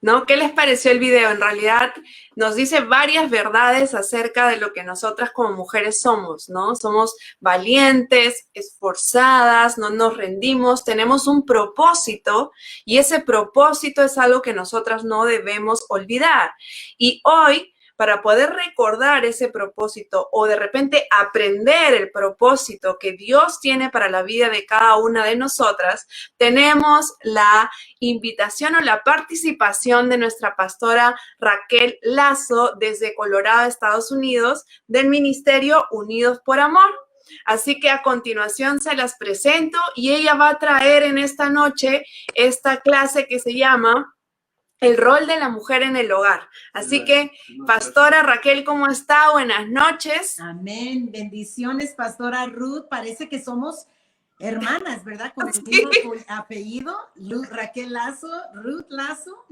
¿no? ¿Qué les pareció el video? En realidad nos dice varias verdades acerca de lo que nosotras como mujeres somos, ¿no? Somos valientes, esforzadas, no nos rendimos, tenemos un propósito y ese propósito es algo que nosotras no debemos olvidar. Y hoy, para poder recordar ese propósito o de repente aprender el propósito que Dios tiene para la vida de cada una de nosotras, tenemos la invitación o la participación de nuestra pastora Raquel Lazo desde Colorado, Estados Unidos, del Ministerio Unidos por Amor. Así que a continuación se las presento y ella va a traer en esta noche esta clase que se llama El rol de la mujer en el hogar. Así que, pastora Raquel, ¿cómo está? Buenas noches. Amén. Bendiciones, pastora Ruth. Parece que somos hermanas, ¿verdad? Con el mismo apellido, Raquel Lazo, Ruth Lazo.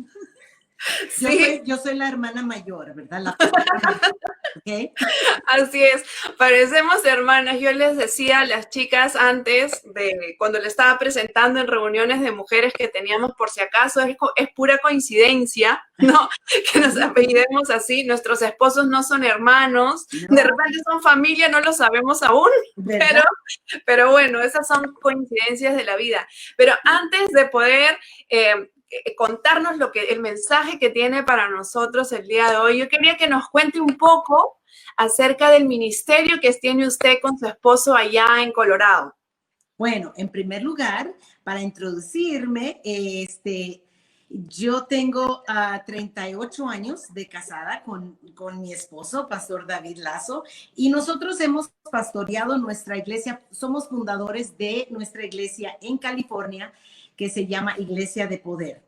Sí. Yo soy la hermana mayor, ¿verdad? ¿Okay? Así es, parecemos hermanas. Yo les decía a las chicas antes, cuando le estaba presentando en reuniones de mujeres que teníamos por si acaso, es pura coincidencia, ¿no? Que nos apellidemos así. Nuestros esposos no son hermanos, no. De repente son familia, no lo sabemos aún, pero bueno, esas son coincidencias de la vida. Pero antes de poder contarnos el mensaje que tiene para nosotros el día de hoy, yo quería que nos cuente un poco acerca del ministerio que tiene usted con su esposo allá en Colorado. Bueno, en primer lugar, para introducirme, yo tengo 38 años de casada con mi esposo, Pastor David Lazo, y nosotros hemos pastoreado nuestra iglesia, somos fundadores de nuestra iglesia en California, que se llama Iglesia de Poder.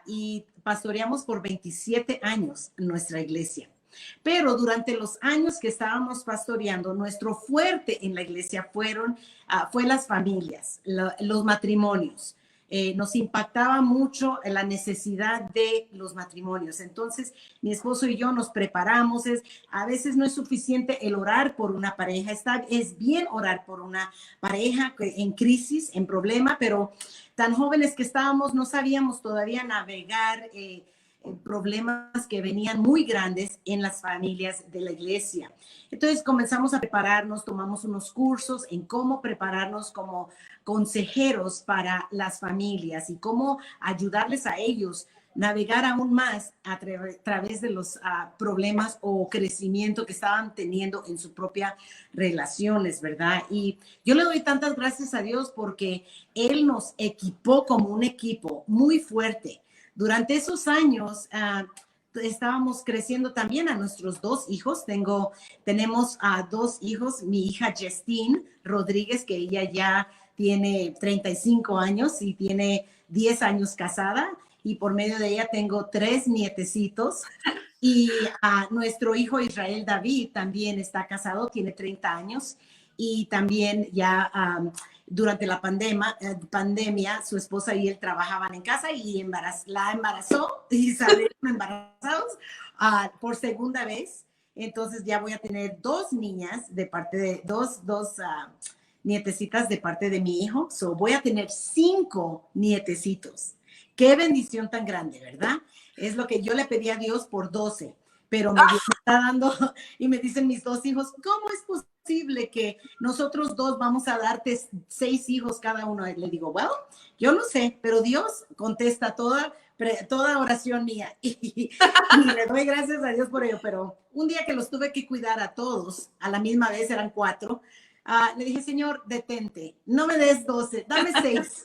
Y pastoreamos por 27 años nuestra iglesia. Pero durante los años que estábamos pastoreando, nuestro fuerte en la iglesia fue las familias, los matrimonios. Nos impactaba mucho la necesidad de los matrimonios. Entonces, mi esposo y yo nos preparamos. A veces no es suficiente el orar por una pareja. Es bien orar por una pareja en crisis, en problema, pero tan jóvenes que estábamos, no sabíamos todavía navegar problemas que venían muy grandes en las familias de la iglesia. Entonces comenzamos a prepararnos, tomamos unos cursos en cómo prepararnos como consejeros para las familias y cómo ayudarles a ellos navegar aún más a través de los problemas o crecimiento que estaban teniendo en sus propias relaciones, ¿verdad? Y yo le doy tantas gracias a Dios porque Él nos equipó como un equipo muy fuerte. Durante esos años estábamos creciendo también a nuestros dos hijos. Tenemos dos hijos, mi hija Justine Rodríguez, que ella ya tiene 35 años y tiene 10 años casada. Y por medio de ella tengo 3 nietecitos. Y nuestro hijo Israel David también está casado, tiene 30 años. Y también ya durante la pandemia, su esposa y él trabajaban en casa y la embarazó y salieron embarazados por segunda vez. Entonces ya voy a tener 2 niñas de parte de dos nietecitas de parte de mi hijo. Voy a tener 5 nietecitos. Qué bendición tan grande, ¿verdad? Es lo que yo le pedí a Dios por 12, pero me está dando, y me dicen mis 2 hijos, ¿cómo es posible que nosotros 2 vamos a darte 6 hijos cada uno? Le digo, well, yo no sé, pero Dios contesta toda oración mía y le doy gracias a Dios por ello, pero un día que los tuve que cuidar a todos, a la misma vez eran 4, le dije, Señor, detente, no me des 12, dame 6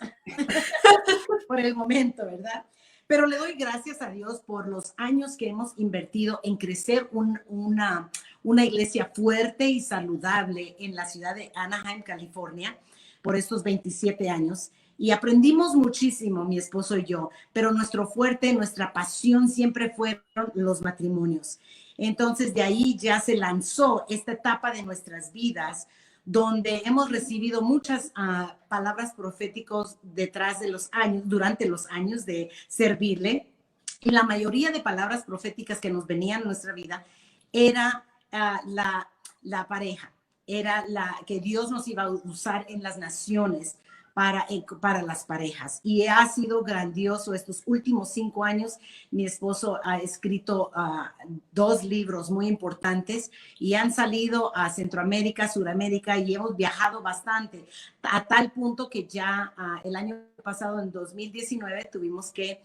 por el momento, ¿verdad? Pero le doy gracias a Dios por los años que hemos invertido en crecer una iglesia fuerte y saludable en la ciudad de Anaheim, California, por estos 27 años. Y aprendimos muchísimo, mi esposo y yo, pero nuestro fuerte, nuestra pasión siempre fueron los matrimonios. Entonces, de ahí ya se lanzó esta etapa de nuestras vidas, donde hemos recibido muchas palabras proféticas durante los años de servirle. Y la mayoría de palabras proféticas que nos venían en nuestra vida era la pareja, era la que Dios nos iba a usar en las naciones para las parejas. Y ha sido grandioso estos últimos 5 años. Mi esposo ha escrito 2 libros muy importantes y han salido a Centroamérica, Suramérica y hemos viajado bastante, a tal punto que ya el año pasado, en 2019, tuvimos que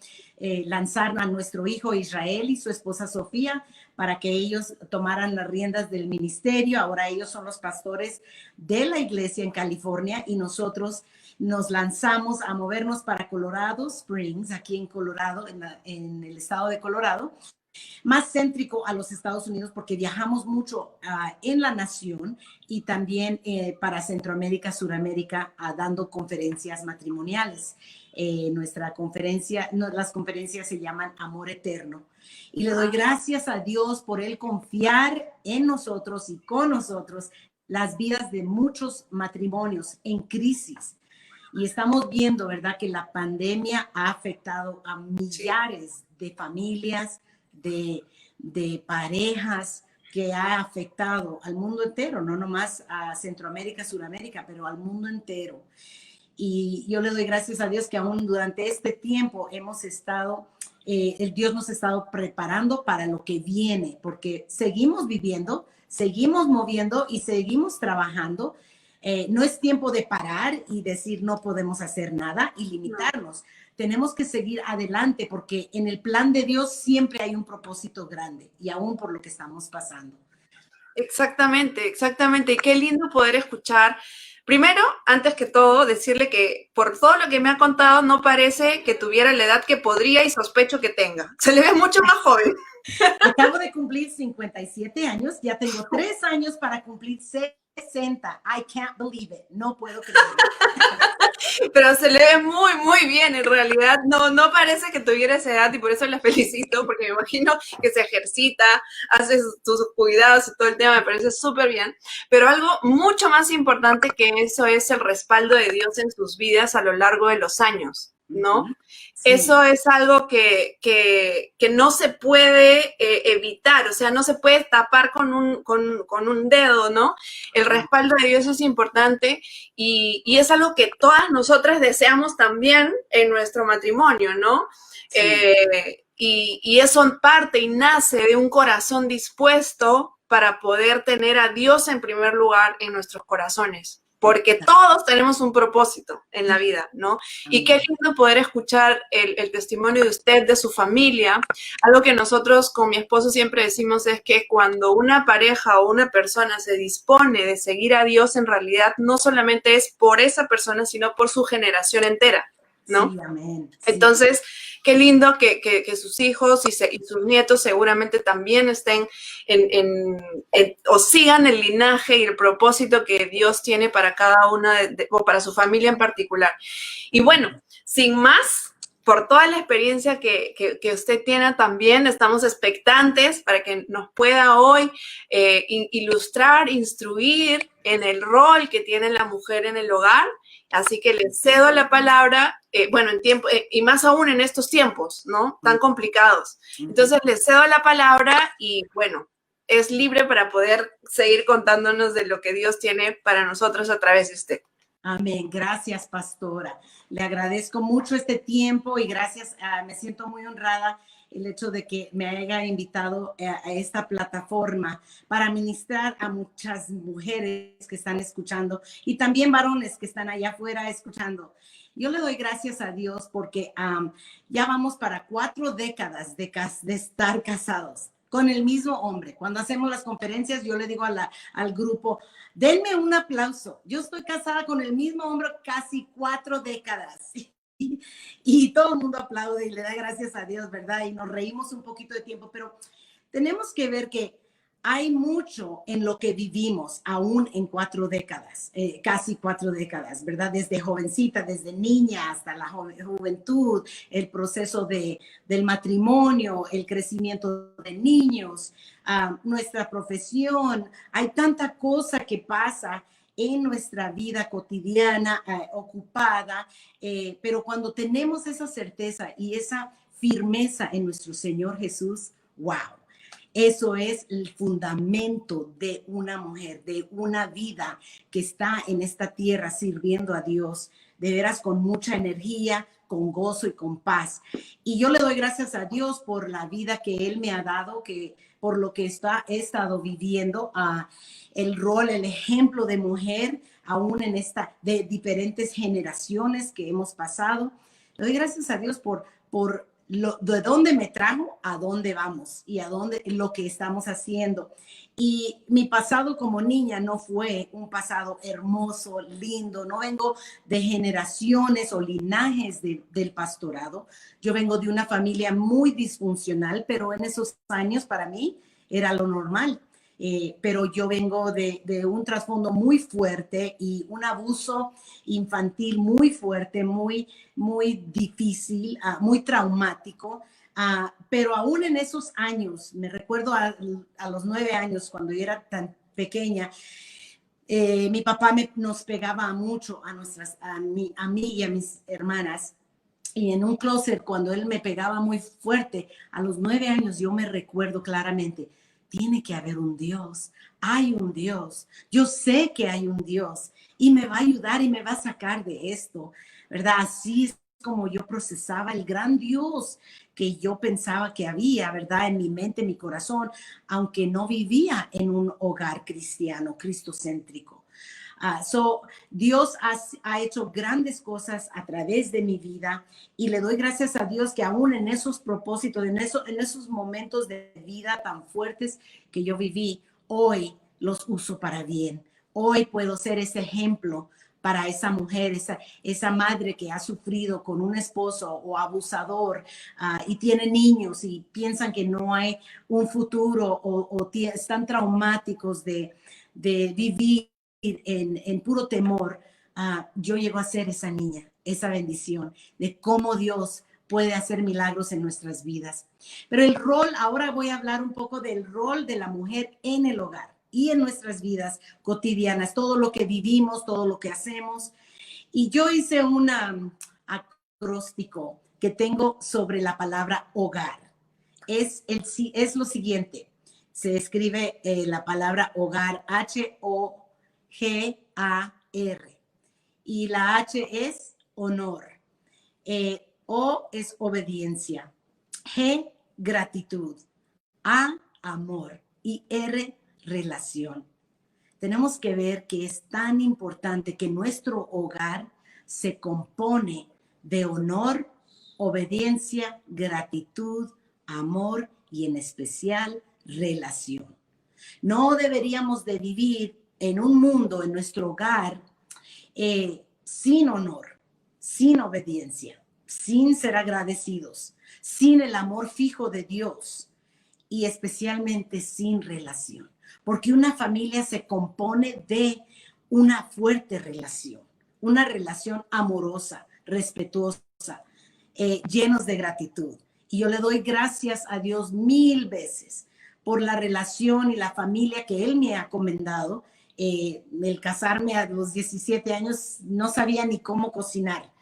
lanzar a nuestro hijo Israel y su esposa Sofía para que ellos tomaran las riendas del ministerio. Ahora ellos son los pastores de la iglesia en California y nosotros nos lanzamos a movernos para Colorado Springs, aquí en Colorado, en el estado de Colorado, más céntrico a los Estados Unidos porque viajamos mucho en la nación y también para Centroamérica, Suramérica, dando conferencias matrimoniales. Nuestra conferencia, las conferencias se llaman Amor Eterno. Y le doy gracias a Dios por él confiar en nosotros y con nosotros las vidas de muchos matrimonios en crisis. Y estamos viendo, ¿verdad?, que la pandemia ha afectado a millares de familias, de parejas, que ha afectado al mundo entero, no nomás a Centroamérica, Suramérica, pero al mundo entero. Y yo le doy gracias a Dios que aún durante este tiempo hemos estado, Dios nos ha estado preparando para lo que viene, porque seguimos viviendo, seguimos moviendo y seguimos trabajando. No es tiempo de parar y decir no podemos hacer nada y limitarnos. Tenemos que seguir adelante porque en el plan de Dios siempre hay un propósito grande y aún por lo que estamos pasando. Exactamente, exactamente. Y qué lindo poder escuchar. Primero, antes que todo, decirle que por todo lo que me ha contado, no parece que tuviera la edad que podría y sospecho que tenga. Se le ve mucho más joven. Acabo de cumplir 57 años, ya tengo 3 años para cumplir 60. I can't believe it. No puedo creerlo. Pero se le ve muy, muy bien. En realidad, no parece que tuviera esa edad y por eso la felicito, porque me imagino que se ejercita, hace sus cuidados y todo el tema, me parece súper bien. Pero algo mucho más importante que eso es el respaldo de Dios en sus vidas a lo largo de los años, ¿no? Sí. Eso es algo que no se puede evitar, o sea, no se puede tapar con un dedo, ¿no? El respaldo de Dios es importante y es algo que todas nosotras deseamos también en nuestro matrimonio, ¿no? Sí. Y eso parte y nace de un corazón dispuesto para poder tener a Dios en primer lugar en nuestros corazones. Porque todos tenemos un propósito en la vida, ¿no? Y qué lindo poder escuchar el testimonio de usted, de su familia. Algo que nosotros con mi esposo siempre decimos es que cuando una pareja o una persona se dispone de seguir a Dios, en realidad no solamente es por esa persona, sino por su generación entera, ¿no? Sí, amén. Sí. Entonces, qué lindo que sus hijos y sus nietos seguramente también estén o sigan el linaje y el propósito que Dios tiene para cada una o para su familia en particular. Y bueno, sin más, por toda la experiencia que usted tiene también, estamos expectantes para que nos pueda hoy ilustrar, instruir en el rol que tiene la mujer en el hogar. Así que le cedo la palabra, bueno, en tiempo, y más aún en estos tiempos, ¿no? Tan complicados. Entonces le cedo la palabra y bueno, es libre para poder seguir contándonos de lo que Dios tiene para nosotros a través de usted. Amén. Gracias, pastora. Le agradezco mucho este tiempo y gracias. Me siento muy honrada el hecho de que me haya invitado a esta plataforma para ministrar a muchas mujeres que están escuchando y también varones que están allá afuera escuchando. Yo le doy gracias a Dios porque ya vamos para 4 décadas de estar casados con el mismo hombre. Cuando hacemos las conferencias, yo le digo al grupo, denme un aplauso. Yo estoy casada con el mismo hombre casi 4 décadas. Y todo el mundo aplaude y le da gracias a Dios, ¿verdad? Y nos reímos un poquito de tiempo, pero tenemos que ver que hay mucho en lo que vivimos aún en 4 décadas, casi 4 décadas, ¿verdad? Desde jovencita, desde niña hasta la juventud, el proceso del matrimonio, el crecimiento de niños, nuestra profesión. Hay tanta cosa que pasa en nuestra vida cotidiana, ocupada, pero cuando tenemos esa certeza y esa firmeza en nuestro Señor Jesús, wow. Eso es el fundamento de una mujer, de una vida que está en esta tierra sirviendo a Dios, de veras con mucha energía, con gozo y con paz. Y yo le doy gracias a Dios por la vida que Él me ha dado, que por lo que he estado viviendo, el rol, el ejemplo de mujer, aún en de diferentes generaciones que hemos pasado. Le doy gracias a Dios por de dónde me trajo, a dónde vamos y a dónde lo que estamos haciendo. Y mi pasado como niña no fue un pasado hermoso, lindo. No vengo de generaciones o linajes del pastorado. Yo vengo de una familia muy disfuncional, pero en esos años para mí era lo normal. Pero yo vengo de un trasfondo muy fuerte y un abuso infantil muy fuerte, muy difícil, muy traumático. Pero aún en esos años, me recuerdo a los 9 años, cuando yo era tan pequeña, mi papá nos pegaba mucho a mí y a mis hermanas. Y en un closet, cuando él me pegaba muy fuerte, a los 9 años, yo me recuerdo claramente, tiene que haber un Dios, hay un Dios, yo sé que hay un Dios y me va a ayudar y me va a sacar de esto, ¿verdad? Así es como yo procesaba el gran Dios que yo pensaba que había, ¿verdad? En mi mente, en mi corazón, aunque no vivía en un hogar cristiano, cristocéntrico. Dios ha hecho grandes cosas a través de mi vida y le doy gracias a Dios que aún en esos propósitos, en esos momentos de vida tan fuertes que yo viví, hoy los uso para bien. Hoy puedo ser ese ejemplo para esa mujer, esa madre que ha sufrido con un esposo o abusador y tiene niños y piensan que no hay un futuro o están traumáticos de vivir en puro temor. Yo llego a ser esa niña, esa bendición de cómo Dios puede hacer milagros en nuestras vidas. Pero el rol, ahora voy a hablar un poco del rol de la mujer en el hogar y en nuestras vidas cotidianas, todo lo que vivimos, todo lo que hacemos. Y yo hice un acróstico que tengo sobre la palabra hogar. Es lo siguiente, se escribe la palabra hogar, H-O-G-A-R. Y la H es honor. O es obediencia. G, gratitud. A, amor. Y R, relación. Tenemos que ver que es tan importante que nuestro hogar se compone de honor, obediencia, gratitud, amor y en especial relación. No deberíamos de vivir en un mundo, en nuestro hogar, sin honor, sin obediencia, sin ser agradecidos, sin el amor fijo de Dios y especialmente sin relación. Porque una familia se compone de una fuerte relación, una relación amorosa, respetuosa, llenos de gratitud. Y yo le doy gracias a Dios 1000 veces por la relación y la familia que Él me ha encomendado. El casarme a los 17 años no sabía ni cómo cocinar,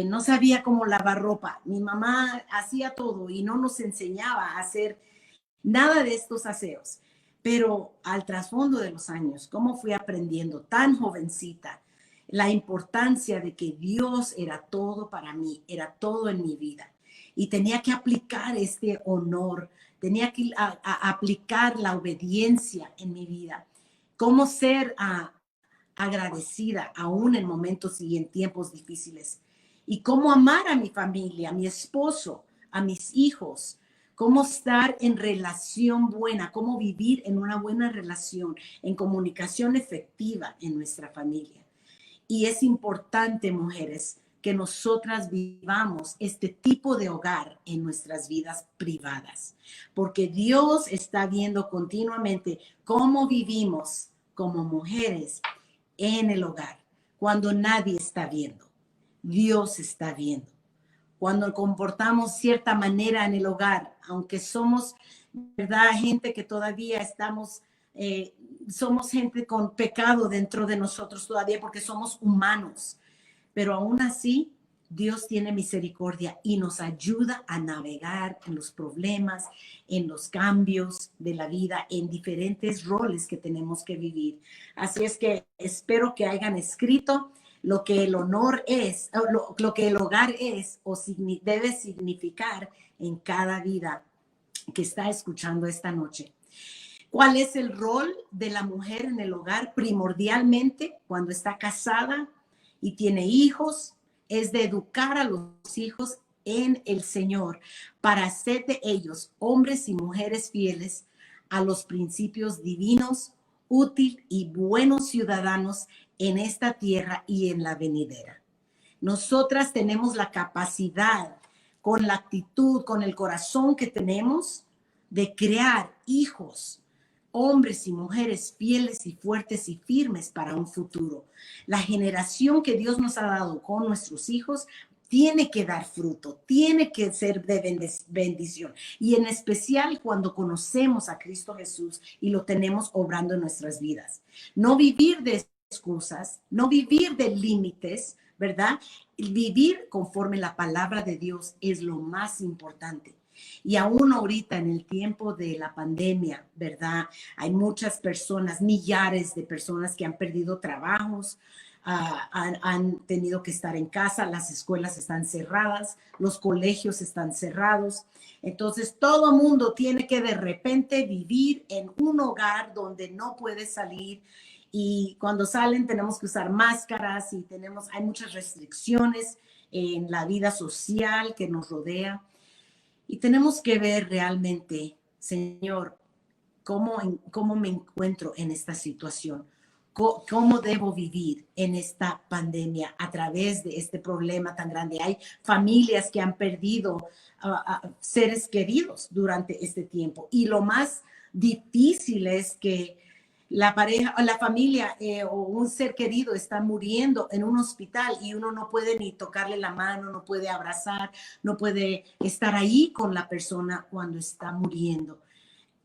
no sabía cómo lavar ropa. Mi mamá hacía todo y no nos enseñaba a hacer nada de estos aseos. Pero al trasfondo de los años, cómo fui aprendiendo tan jovencita la importancia de que Dios era todo para mí, era todo en mi vida. Y tenía que aplicar este honor, tenía que aplicar la obediencia en mi vida. Cómo ser agradecida aún en momentos y en tiempos difíciles. Y cómo amar a mi familia, a mi esposo, a mis hijos. Cómo estar en relación buena, cómo vivir en una buena relación, en comunicación efectiva en nuestra familia. Y es importante, mujeres, que nosotras vivamos este tipo de hogar en nuestras vidas privadas, porque Dios está viendo continuamente cómo vivimos como mujeres en el hogar, cuando nadie está viendo. Dios está viendo. Cuando comportamos cierta manera en el hogar, aunque somos, ¿verdad?, gente que todavía somos gente con pecado dentro de nosotros todavía porque somos humanos, pero aún así Dios tiene misericordia y nos ayuda a navegar en los problemas, en los cambios de la vida, en diferentes roles que tenemos que vivir. Así es que espero que hayan escrito lo que el honor es, lo que el hogar es o debe significar en cada vida que está escuchando esta noche. ¿Cuál es el rol de la mujer en el hogar? Primordialmente, cuando está casada y tiene hijos, es de educar a los hijos en el Señor para hacer de ellos hombres y mujeres fieles a los principios divinos, útil y buenos ciudadanos en esta tierra y en la venidera. Nosotras tenemos la capacidad, con la actitud, con el corazón que tenemos, de crear hijos, hombres y mujeres fieles y fuertes y firmes para un futuro. La generación que Dios nos ha dado con nuestros hijos tiene que dar fruto, tiene que ser de bendición. Y en especial cuando conocemos a Cristo Jesús y lo tenemos obrando en nuestras vidas. No vivir de excusas, no vivir de límites, ¿verdad? Vivir conforme la palabra de Dios es lo más importante. Y aún ahorita en el tiempo de la pandemia, ¿verdad? Hay muchas personas, millares de personas que han perdido trabajos, han tenido que estar en casa, las escuelas están cerradas, los colegios están cerrados. Entonces todo mundo tiene que de repente vivir en un hogar donde no puede salir. Y cuando salen tenemos que usar máscaras y hay muchas restricciones en la vida social que nos rodea. Y tenemos que ver realmente, Señor, cómo me encuentro en esta situación, cómo debo vivir en esta pandemia a través de este problema tan grande. Hay familias que han perdido seres queridos durante este tiempo. Y lo más difícil es que la pareja, la familia o un ser querido está muriendo en un hospital y uno no puede ni tocarle la mano, no puede abrazar, no puede estar ahí con la persona cuando está muriendo.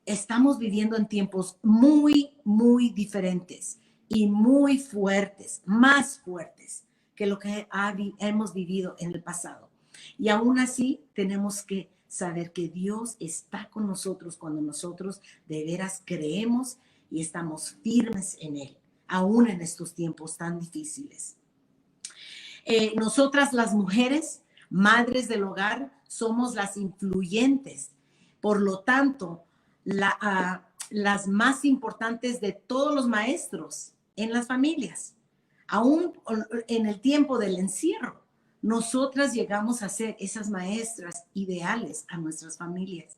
Estamos viviendo en tiempos muy, muy diferentes y muy fuertes, más fuertes que lo que hemos vivido en el pasado. Y aún así tenemos que saber que Dios está con nosotros cuando nosotros de veras creemos y estamos firmes en Él, aún en estos tiempos tan difíciles. Nosotras las mujeres, madres del hogar, somos las influyentes. Por lo tanto, las más importantes de todos los maestros en las familias. Aún en el tiempo del encierro, nosotras llegamos a ser esas maestras ideales a nuestras familias.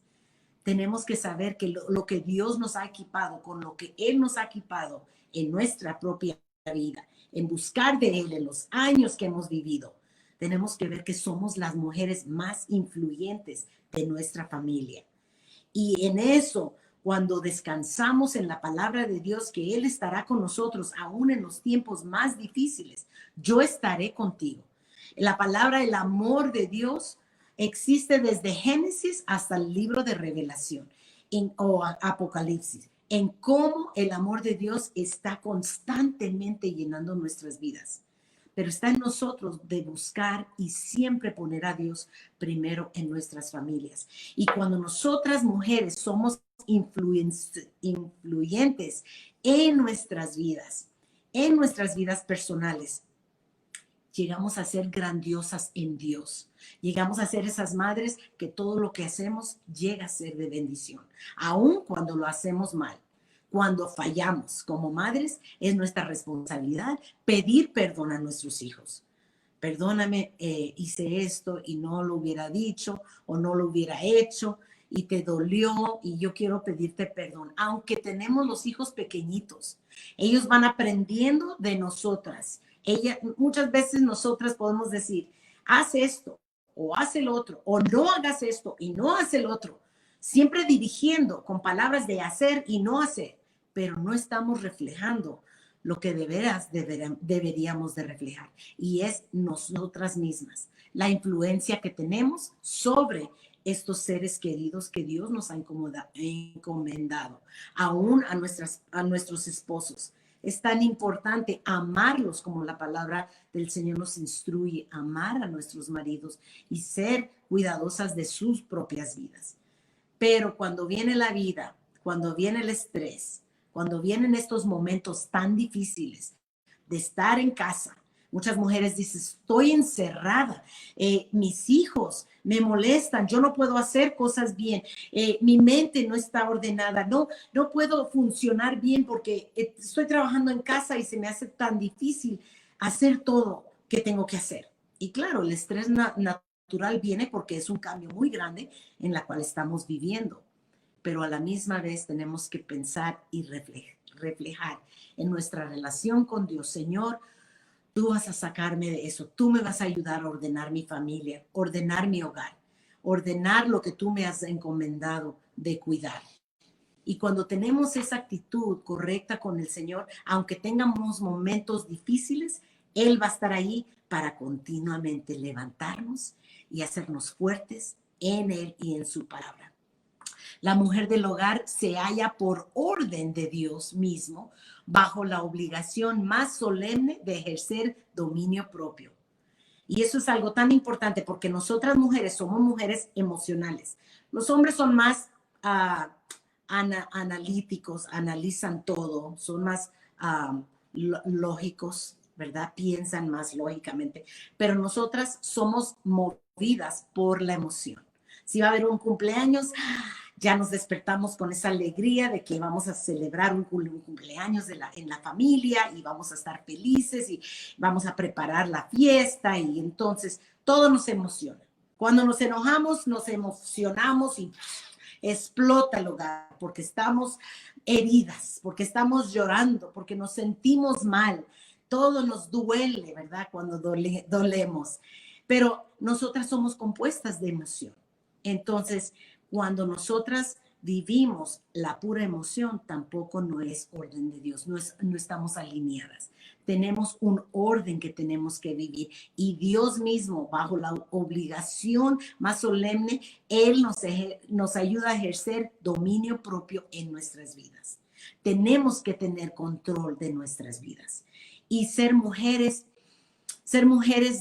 Tenemos que saber que lo que Dios nos ha equipado, con lo que Él nos ha equipado en nuestra propia vida, en buscar de Él en los años que hemos vivido, tenemos que ver que somos las mujeres más influyentes de nuestra familia. Y en eso, cuando descansamos en la palabra de Dios, que Él estará con nosotros aún en los tiempos más difíciles, yo estaré contigo. La palabra, el amor de Dios existe desde Génesis hasta el libro de Revelación o Apocalipsis, en cómo el amor de Dios está constantemente llenando nuestras vidas. Pero está en nosotros de buscar y siempre poner a Dios primero en nuestras familias. Y cuando nosotras mujeres somos influyentes en nuestras vidas personales, llegamos a ser grandiosas en Dios. Llegamos a ser esas madres que todo lo que hacemos llega a ser de bendición, aun cuando lo hacemos mal. Cuando fallamos como madres, es nuestra responsabilidad pedir perdón a nuestros hijos. Perdóname, hice esto y no lo hubiera dicho o no lo hubiera hecho y te dolió y yo quiero pedirte perdón. Aunque tenemos los hijos pequeñitos, ellos van aprendiendo de nosotras. Muchas veces nosotras podemos decir, haz esto o haz el otro, o no hagas esto y no haz el otro. Siempre dirigiendo con palabras de hacer y no hacer, pero no estamos reflejando lo que de veras deberíamos de reflejar. Y es nosotras mismas, la influencia que tenemos sobre estos seres queridos que Dios nos ha encomendado, aún a nuestros esposos. es tan importante amarlos como la palabra del Señor nos instruye, amar a nuestros maridos y ser cuidadosas de sus propias vidas. Pero cuando viene la vida, cuando viene el estrés, cuando vienen estos momentos tan difíciles de estar en casa, muchas mujeres dicen, estoy encerrada, mis hijos me molestan, yo no puedo hacer cosas bien, mi mente no está ordenada, no puedo funcionar bien porque estoy trabajando en casa y se me hace tan difícil hacer todo que tengo que hacer. Y claro, el estrés natural viene porque es un cambio muy grande en la cual estamos viviendo, pero a la misma vez tenemos que pensar y reflejar en nuestra relación con Dios. Señor, tú vas a sacarme de eso, tú me vas a ayudar a ordenar mi familia, ordenar mi hogar, ordenar lo que tú me has encomendado de cuidar. Y cuando tenemos esa actitud correcta con el Señor, aunque tengamos momentos difíciles, Él va a estar ahí para continuamente levantarnos y hacernos fuertes en Él y en su palabra. La mujer del hogar se halla por orden de Dios mismo bajo la obligación más solemne de ejercer dominio propio. Y eso es algo tan importante porque nosotras mujeres somos mujeres emocionales. Los hombres son más analíticos, analizan todo, son más lógicos, ¿verdad? Piensan más lógicamente. Pero nosotras somos movidas por la emoción. Si va a haber un cumpleaños, ya nos despertamos con esa alegría de que vamos a celebrar un cumpleaños en la familia y vamos a estar felices y vamos a preparar la fiesta y entonces todo nos emociona. Cuando nos enojamos, nos emocionamos y explota el hogar porque estamos heridas, porque estamos llorando, porque nos sentimos mal. Todo nos duele, ¿verdad? Cuando dolemos. Pero nosotras somos compuestas de emoción. Entonces, cuando nosotras vivimos la pura emoción, tampoco no es orden de Dios, no estamos alineadas. Tenemos un orden que tenemos que vivir y Dios mismo, bajo la obligación más solemne, Él nos ayuda a ejercer dominio propio en nuestras vidas. Tenemos que tener control de nuestras vidas y ser mujeres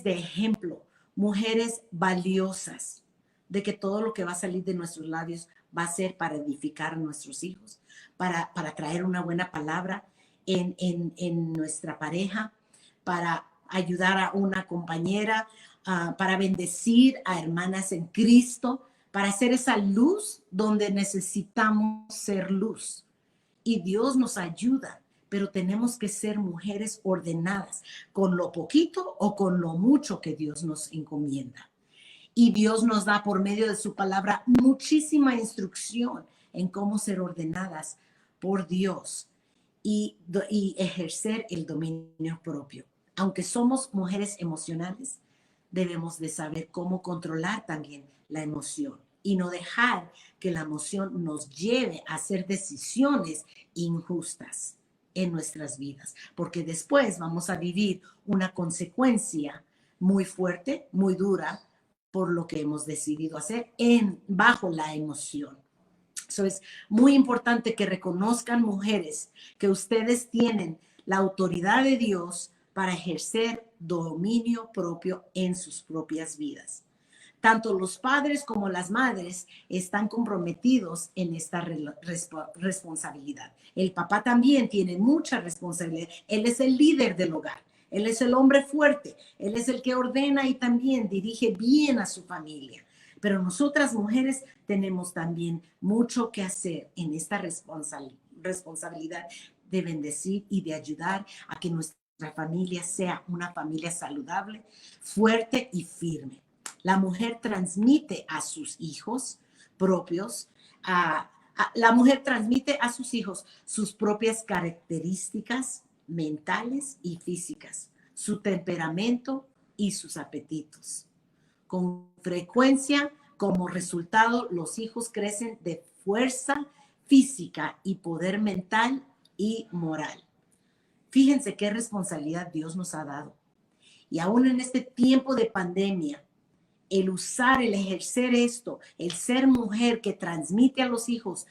de ejemplo, mujeres valiosas, de que todo lo que va a salir de nuestros labios va a ser para edificar a nuestros hijos, para traer una buena palabra en nuestra pareja, para ayudar a una compañera, para bendecir a hermanas en Cristo, para hacer esa luz donde necesitamos ser luz. Y Dios nos ayuda, pero tenemos que ser mujeres ordenadas, con lo poquito o con lo mucho que Dios nos encomienda. Y Dios nos da por medio de su palabra muchísima instrucción en cómo ser ordenadas por Dios y ejercer el dominio propio. Aunque somos mujeres emocionales, debemos de saber cómo controlar también la emoción y no dejar que la emoción nos lleve a hacer decisiones injustas en nuestras vidas, porque después vamos a vivir una consecuencia muy fuerte, muy dura, por lo que hemos decidido hacer bajo la emoción. Eso es muy importante que reconozcan, mujeres, que ustedes tienen la autoridad de Dios para ejercer dominio propio en sus propias vidas. Tanto los padres como las madres están comprometidos en esta responsabilidad. El papá también tiene mucha responsabilidad. Él es el líder del hogar. Él es el hombre fuerte, él es el que ordena y también dirige bien a su familia. Pero nosotras mujeres tenemos también mucho que hacer en esta responsabilidad de bendecir y de ayudar a que nuestra familia sea una familia saludable, fuerte y firme. La mujer transmite a sus hijos propios, la mujer transmite a sus hijos sus propias características mentales y físicas, su temperamento y sus apetitos. Con frecuencia, como resultado, los hijos crecen de fuerza física y poder mental y moral. Fíjense qué responsabilidad Dios nos ha dado. Y aún en este tiempo de pandemia, el ejercer esto, el ser mujer que transmite a los hijos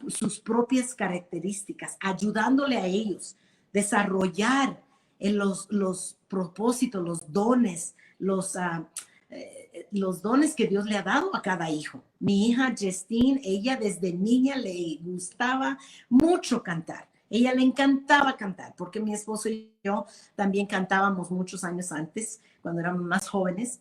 sus propias características, ayudándole a ellos desarrollar los propósitos, los dones que Dios le ha dado a cada hijo. Mi hija Justine, ella desde niña le gustaba mucho cantar. Ella le encantaba cantar, porque mi esposo y yo también cantábamos muchos años antes, cuando éramos más jóvenes,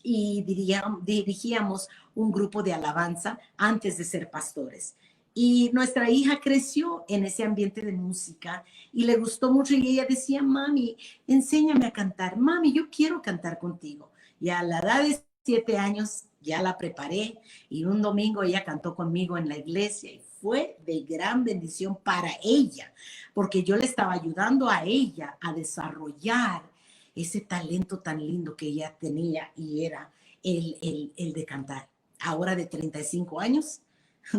y dirigíamos un grupo de alabanza antes de ser pastores. Y nuestra hija creció en ese ambiente de música y le gustó mucho, y ella decía, mami, enséñame a cantar. Mami, yo quiero cantar contigo. Y a la edad de 7 años ya la preparé, y un domingo ella cantó conmigo en la iglesia y fue de gran bendición para ella, porque yo le estaba ayudando a ella a desarrollar ese talento tan lindo que ella tenía, y era el de cantar. Ahora de 35 años,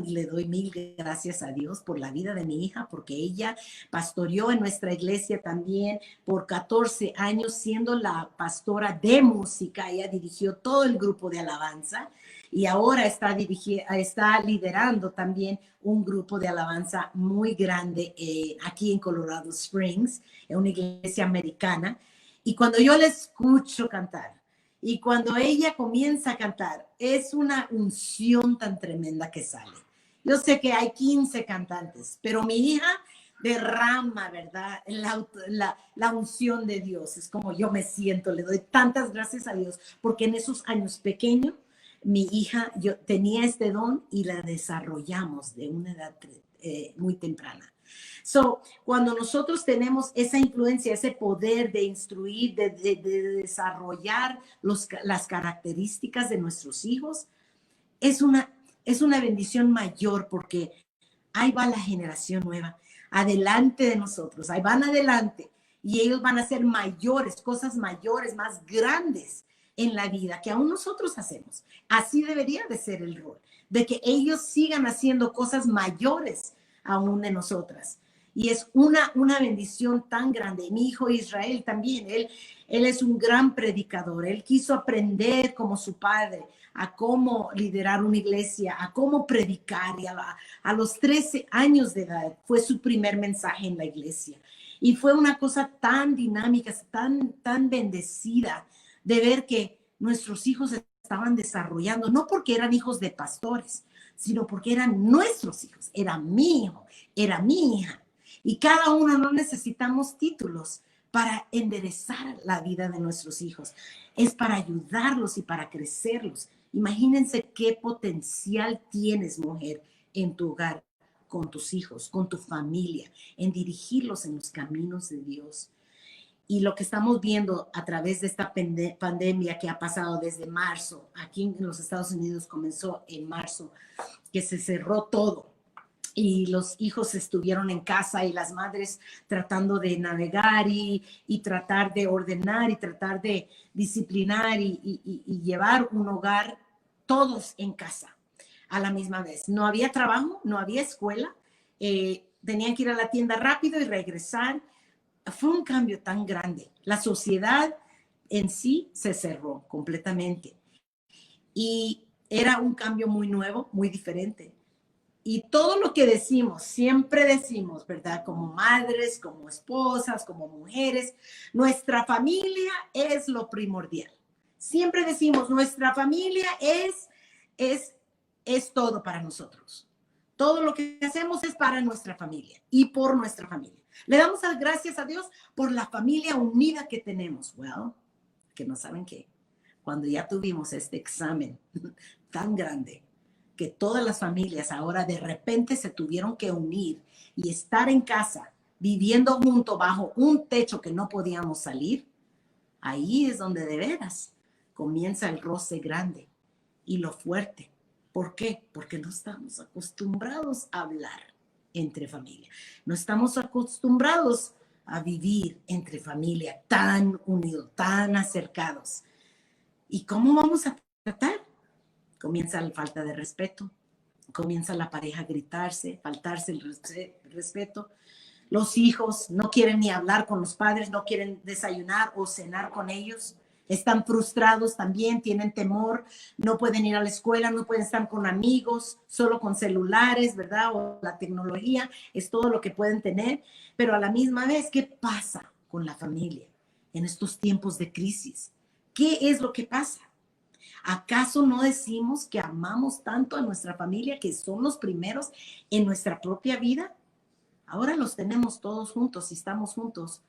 le doy mil gracias a Dios por la vida de mi hija, porque ella pastoreó en nuestra iglesia también por 14 años, siendo la pastora de música. Ella dirigió todo el grupo de alabanza, y ahora está liderando también un grupo de alabanza muy grande aquí en Colorado Springs, en una iglesia americana. Y cuando yo la escucho cantar, y cuando ella comienza a cantar, es una unción tan tremenda que sale. Yo sé que hay 15 cantantes, pero mi hija derrama, ¿verdad? La unción de Dios. Es como yo me siento, le doy tantas gracias a Dios, porque en esos años pequeños, mi hija, yo tenía este don y la desarrollamos de una edad muy temprana. So, cuando nosotros tenemos esa influencia, ese poder de instruir, de desarrollar las características de nuestros hijos, es una bendición mayor, porque ahí va la generación nueva, adelante de nosotros, ahí van adelante, y ellos van a ser mayores, cosas mayores, más grandes en la vida que aún nosotros hacemos. Así debería de ser el rol, de que ellos sigan haciendo cosas mayores aún de nosotras. Y es una bendición tan grande. Mi hijo Israel también, él es un gran predicador. Él quiso aprender como su padre a cómo liderar una iglesia, a cómo predicar. Y a los 13 años de edad fue su primer mensaje en la iglesia. Y fue una cosa tan dinámica, tan bendecida de ver que nuestros hijos estaban desarrollando, no porque eran hijos de pastores, sino porque eran nuestros hijos. Era mi hijo, era mi hija. Y cada uno no necesitamos títulos para enderezar la vida de nuestros hijos. Es para ayudarlos y para crecerlos. Imagínense qué potencial tienes, mujer, en tu hogar, con tus hijos, con tu familia, en dirigirlos en los caminos de Dios. Y lo que estamos viendo a través de esta pandemia que ha pasado desde marzo, aquí en los Estados Unidos comenzó en marzo, que se cerró todo. Y los hijos estuvieron en casa, y las madres tratando de navegar y tratar de ordenar y tratar de disciplinar y llevar un hogar todos en casa a la misma vez. No había trabajo, no había escuela, tenían que ir a la tienda rápido y regresar. Fue un cambio tan grande. La sociedad en sí se cerró completamente. Y era un cambio muy nuevo, muy diferente. Y todo lo que decimos, siempre decimos, ¿verdad? Como madres, como esposas, como mujeres, nuestra familia es lo primordial. Siempre decimos, nuestra familia es todo para nosotros. Todo lo que hacemos es para nuestra familia y por nuestra familia. Le damos las gracias a Dios por la familia unida que tenemos. Well, que no saben qué. Cuando ya tuvimos este examen tan grande, que todas las familias ahora de repente se tuvieron que unir y estar en casa, viviendo juntos bajo un techo que no podíamos salir, ahí es donde de veras comienza el roce grande y lo fuerte. ¿Por qué? Porque no estamos acostumbrados a hablar entre familia. No estamos acostumbrados a vivir entre familia tan unidos, tan acercados. ¿Y cómo vamos a tratar? Comienza la falta de respeto, comienza la pareja a gritarse, faltarse el respeto. Los hijos no quieren ni hablar con los padres, no quieren desayunar o cenar con ellos. Están frustrados también, tienen temor, no pueden ir a la escuela, no pueden estar con amigos, solo con celulares, ¿verdad? O la tecnología es todo lo que pueden tener. Pero a la misma vez, ¿qué pasa con la familia en estos tiempos de crisis? ¿Qué es lo que pasa? ¿Acaso no decimos que amamos tanto a nuestra familia, que son los primeros en nuestra propia vida? Ahora los tenemos todos juntos y estamos juntos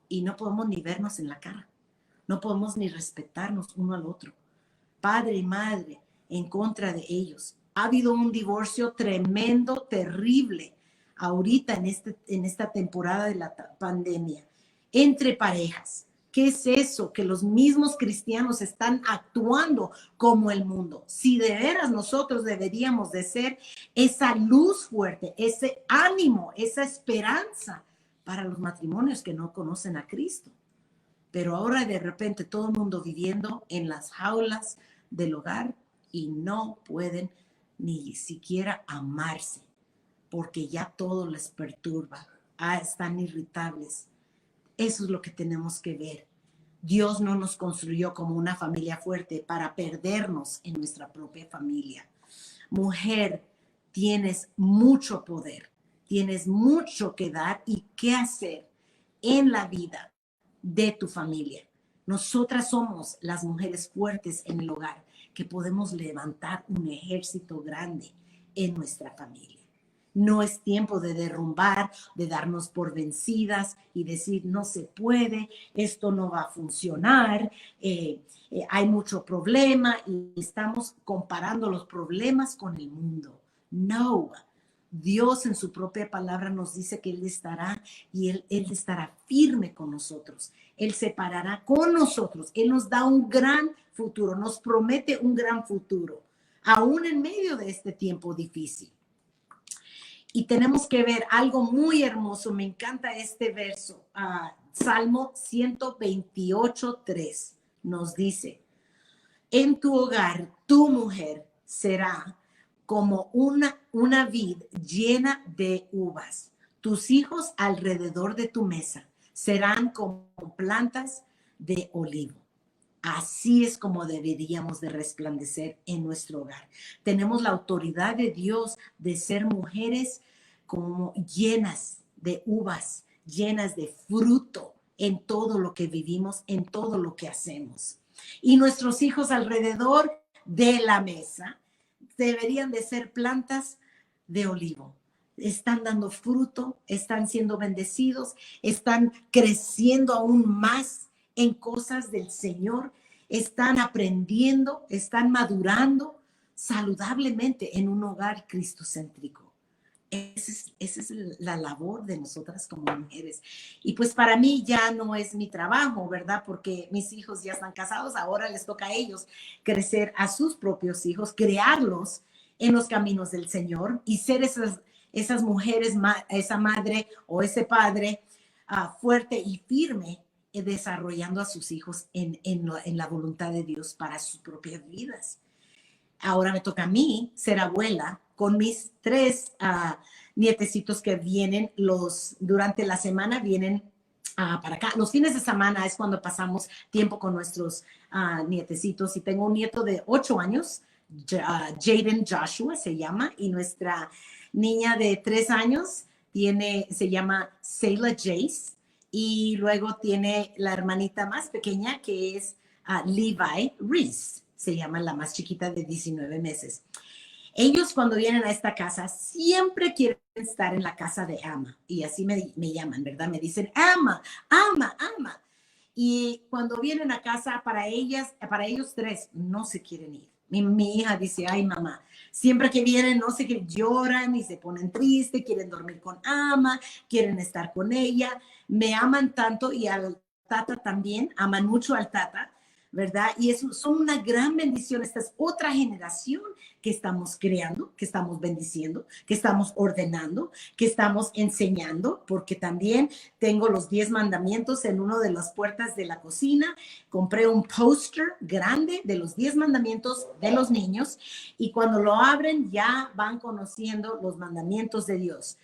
y no podemos ni vernos en la cara. No podemos ni respetarnos uno al otro. Padre y madre en contra de ellos. Ha habido un divorcio tremendo, terrible, ahorita en esta temporada de la pandemia, entre parejas. ¿Qué es eso? Que los mismos cristianos están actuando como el mundo. Si de veras nosotros deberíamos de ser esa luz fuerte, ese ánimo, esa esperanza para los matrimonios que no conocen a Cristo. Pero ahora de repente todo el mundo viviendo en las jaulas del hogar y no pueden ni siquiera amarse porque ya todo les perturba. Están irritables. Eso es lo que tenemos que ver. Dios no nos construyó como una familia fuerte para perdernos en nuestra propia familia. Mujer, tienes mucho poder, tienes mucho que dar y qué hacer en la vida de tu familia. Nosotras somos las mujeres fuertes en el hogar que podemos levantar un ejército grande en nuestra familia. No es tiempo de derrumbar, de darnos por vencidas y decir no se puede, esto no va a funcionar, hay mucho problema y estamos comparando los problemas con el mundo. No, Dios en su propia palabra nos dice que Él estará y Él estará firme con nosotros. Él se parará con nosotros. Él nos da un gran futuro, nos promete un gran futuro, aún en medio de este tiempo difícil. Y tenemos que ver algo muy hermoso. Me encanta este verso. Salmo 128:3 nos dice, en tu hogar, tu mujer será como una vid llena de uvas. Tus hijos alrededor de tu mesa serán como plantas de olivo. Así es como deberíamos de resplandecer en nuestro hogar. Tenemos la autoridad de Dios de ser mujeres como llenas de uvas, llenas de fruto en todo lo que vivimos, en todo lo que hacemos. Y nuestros hijos alrededor de la mesa deberían de ser plantas de olivo. Están dando fruto, están siendo bendecidos, están creciendo aún más en cosas del Señor, están aprendiendo, están madurando saludablemente en un hogar cristocéntrico. Esa es la labor de nosotras como mujeres. Y pues para mí ya no es mi trabajo, ¿verdad? Porque mis hijos ya están casados, ahora les toca a ellos crecer a sus propios hijos, crearlos en los caminos del Señor y ser esas mujeres, esa madre o ese padre fuerte y firme, desarrollando a sus hijos en la voluntad de Dios para sus propias vidas. Ahora me toca a mí ser abuela con mis 3 nietecitos que vienen durante la semana, vienen para acá. Los fines de semana es cuando pasamos tiempo con nuestros nietecitos y tengo un nieto de 8 años, Jaden Joshua se llama, y nuestra niña de 3 años se llama Selah Jace, y luego tiene la hermanita más pequeña que es Levi Reese, se llama la más chiquita de 19 meses. Ellos cuando vienen a esta casa siempre quieren estar en la casa de Ama y así me llaman, ¿verdad? Me dicen Ama, Ama, Ama. Y cuando vienen a casa para ellos 3 no se quieren ir. Mi hija dice, ay mamá, siempre que vienen no sé qué, lloran y se ponen tristes, quieren dormir con Ama, quieren estar con ella, me aman tanto y al tata también, aman mucho al tata, ¿verdad? Y eso son una gran bendición. Esta es otra generación que estamos creando, que estamos bendiciendo, que estamos ordenando, que estamos enseñando, porque también tengo los 10 mandamientos en una de las puertas de la cocina. Compré un póster grande de los 10 mandamientos de los niños y cuando lo abren ya van conociendo los mandamientos de Dios.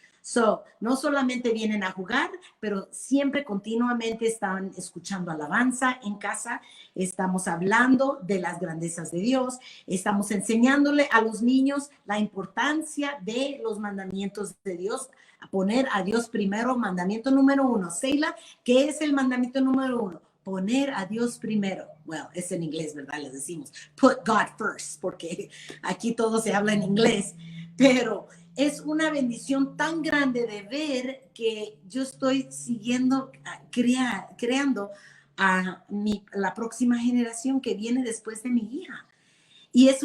No solamente vienen a jugar, pero siempre continuamente están escuchando alabanza en casa, estamos hablando de las grandezas de Dios, estamos enseñándole a los niños la importancia de los mandamientos de Dios, a poner a Dios primero, mandamiento número 1. Seila, ¿qué es el mandamiento número 1? Poner a Dios primero. Well, es en inglés, ¿verdad? Les decimos, put God first, porque aquí todo se habla en inglés, pero es una bendición tan grande de ver que yo estoy siguiendo, creando a la próxima generación que viene después de mi hija. Y es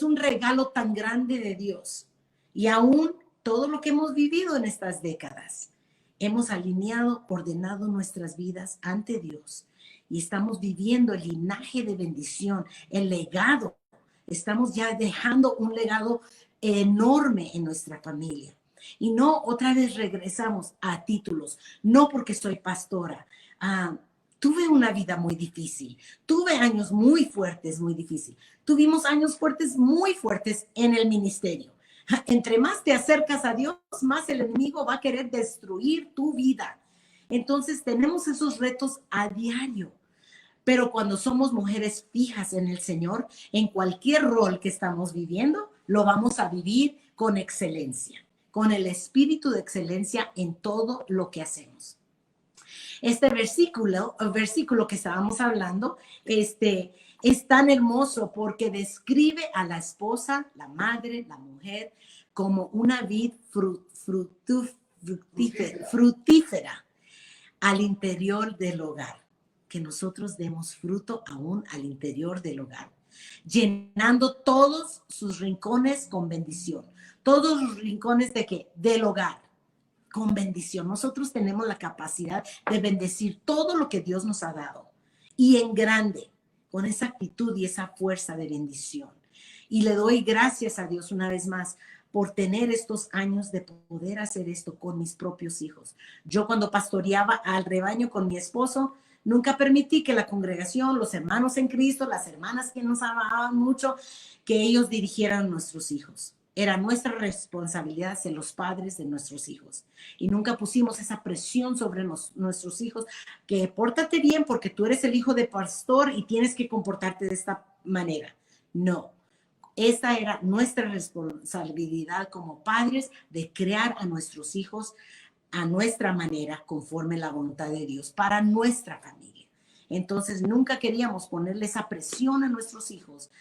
un regalo tan grande de Dios. Y aún todo lo que hemos vivido en estas décadas, hemos alineado, ordenado nuestras vidas ante Dios. Y estamos viviendo el linaje de bendición, el legado. Estamos ya dejando un legado enorme en nuestra familia. Y no otra vez regresamos a títulos, no porque soy pastora. Tuve una vida muy difícil, tuve años muy fuertes, muy difíciles. Tuvimos años fuertes, muy fuertes en el ministerio. Entre más te acercas a Dios, más el enemigo va a querer destruir tu vida. Entonces tenemos esos retos a diario. Pero cuando somos mujeres fijas en el Señor, en cualquier rol que estamos viviendo, lo vamos a vivir con excelencia, con el espíritu de excelencia en todo lo que hacemos. Este versículo que estábamos hablando, es tan hermoso porque describe a la esposa, la madre, la mujer, como una vid fructífera al interior del hogar. Que nosotros demos fruto aún al interior del hogar, llenando todos sus rincones con bendición. Todos los rincones de qué? Del hogar, con bendición. Nosotros tenemos la capacidad de bendecir todo lo que Dios nos ha dado y en grande, con esa actitud y esa fuerza de bendición. Y le doy gracias a Dios una vez más por tener estos años de poder hacer esto con mis propios hijos. Yo cuando pastoreaba al rebaño con mi esposo, nunca permití que la congregación, los hermanos en Cristo, las hermanas que nos amaban mucho, que ellos dirigieran a nuestros hijos. Era nuestra responsabilidad ser los padres de nuestros hijos. Y nunca pusimos esa presión sobre nuestros hijos, que pórtate bien porque tú eres el hijo de pastor y tienes que comportarte de esta manera. No. Esta era nuestra responsabilidad como padres de crear a nuestros hijos a nuestra manera, conforme la voluntad de Dios, para nuestra familia. Entonces, nunca queríamos ponerle esa presión a nuestros hijos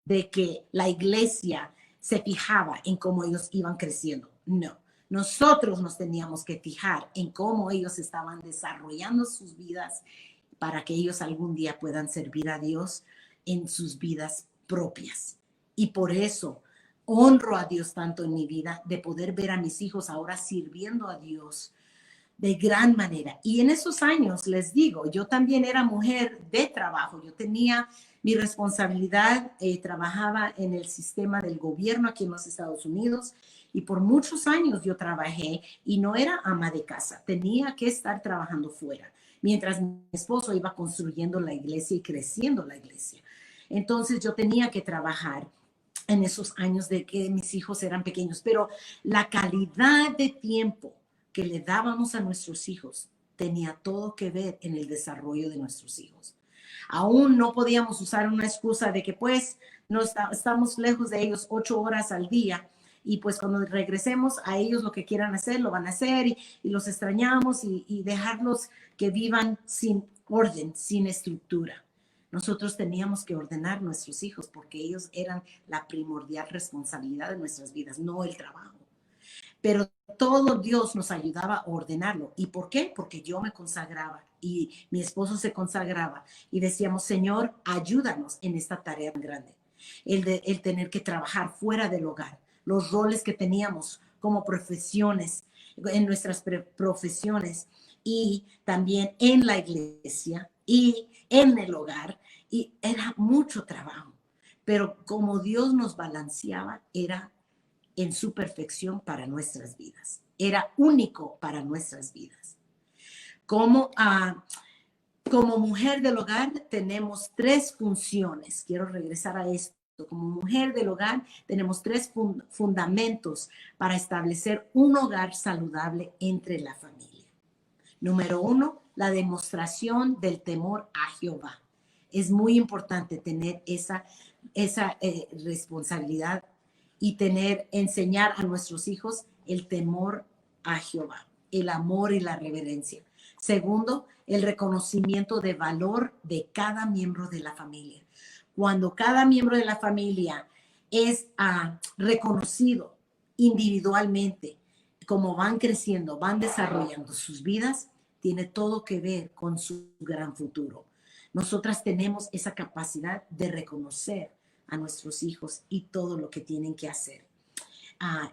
de que la iglesia se fijaba en cómo ellos iban creciendo. No, nosotros nos teníamos que fijar en cómo ellos estaban desarrollando sus vidas para que ellos algún día puedan servir a Dios en sus vidas propias. Y por eso honro a Dios tanto en mi vida, de poder ver a mis hijos ahora sirviendo a Dios de gran manera. Y en esos años, les digo, yo también era mujer de trabajo. Yo tenía mi responsabilidad, trabajaba en el sistema del gobierno aquí en los Estados Unidos y por muchos años yo trabajé y no era ama de casa. Tenía que estar trabajando fuera, mientras mi esposo iba construyendo la iglesia y creciendo la iglesia. Entonces yo tenía que trabajar en esos años de que mis hijos eran pequeños, pero la calidad de tiempo que le dábamos a nuestros hijos tenía todo que ver en el desarrollo de nuestros hijos. Aún no podíamos usar una excusa de que pues no estamos lejos de ellos 8 horas al día y pues cuando regresemos a ellos lo que quieran hacer lo van a hacer y los extrañamos y dejarlos que vivan sin orden, sin estructura. Nosotros teníamos que ordenar nuestros hijos porque ellos eran la primordial responsabilidad de nuestras vidas, no el trabajo. Pero todo Dios nos ayudaba a ordenarlo. ¿Y por qué? Porque yo me consagraba y mi esposo se consagraba y decíamos, Señor, ayúdanos en esta tarea tan grande. El tener que trabajar fuera del hogar, los roles que teníamos como profesiones, en nuestras profesiones y también en la iglesia y en el hogar, y era mucho trabajo, pero como Dios nos balanceaba, era en su perfección para nuestras vidas, era único para nuestras vidas. Como mujer del hogar tenemos 3 funciones, quiero regresar a esto, Como mujer del hogar, tenemos tres fundamentos para establecer un hogar saludable entre la familia. Número uno, la demostración del temor a Jehová. Es muy importante tener esa responsabilidad y enseñar a nuestros hijos el temor a Jehová, el amor y la reverencia. Segundo, el reconocimiento de valor de cada miembro de la familia. Cuando cada miembro de la familia es reconocido individualmente, como van creciendo, van desarrollando sus vidas, tiene todo que ver con su gran futuro. Nosotras tenemos esa capacidad de reconocer a nuestros hijos y todo lo que tienen que hacer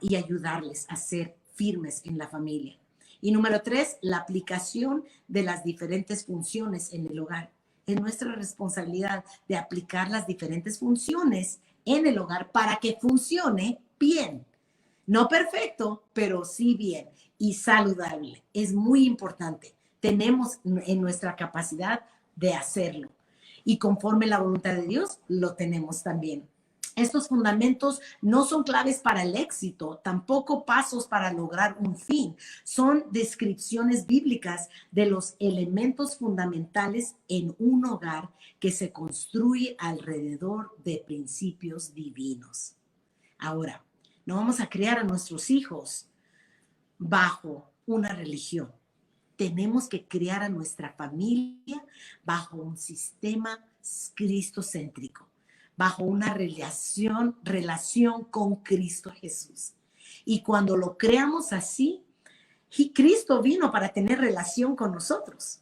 y ayudarles a ser firmes en la familia. Y número tres, la aplicación de las diferentes funciones en el hogar. Es nuestra responsabilidad de aplicar las diferentes funciones en el hogar para que funcione bien. No perfecto, pero sí bien y saludable. Es muy importante. Tenemos en nuestra capacidad de hacerlo. Y conforme la voluntad de Dios, lo tenemos también. Estos fundamentos no son claves para el éxito, tampoco pasos para lograr un fin. Son descripciones bíblicas de los elementos fundamentales en un hogar que se construye alrededor de principios divinos. Ahora, no vamos a criar a nuestros hijos bajo una religión. Tenemos que criar a nuestra familia bajo un sistema cristocéntrico, bajo una relación con Cristo Jesús. Y cuando lo creamos así, Cristo vino para tener relación con nosotros.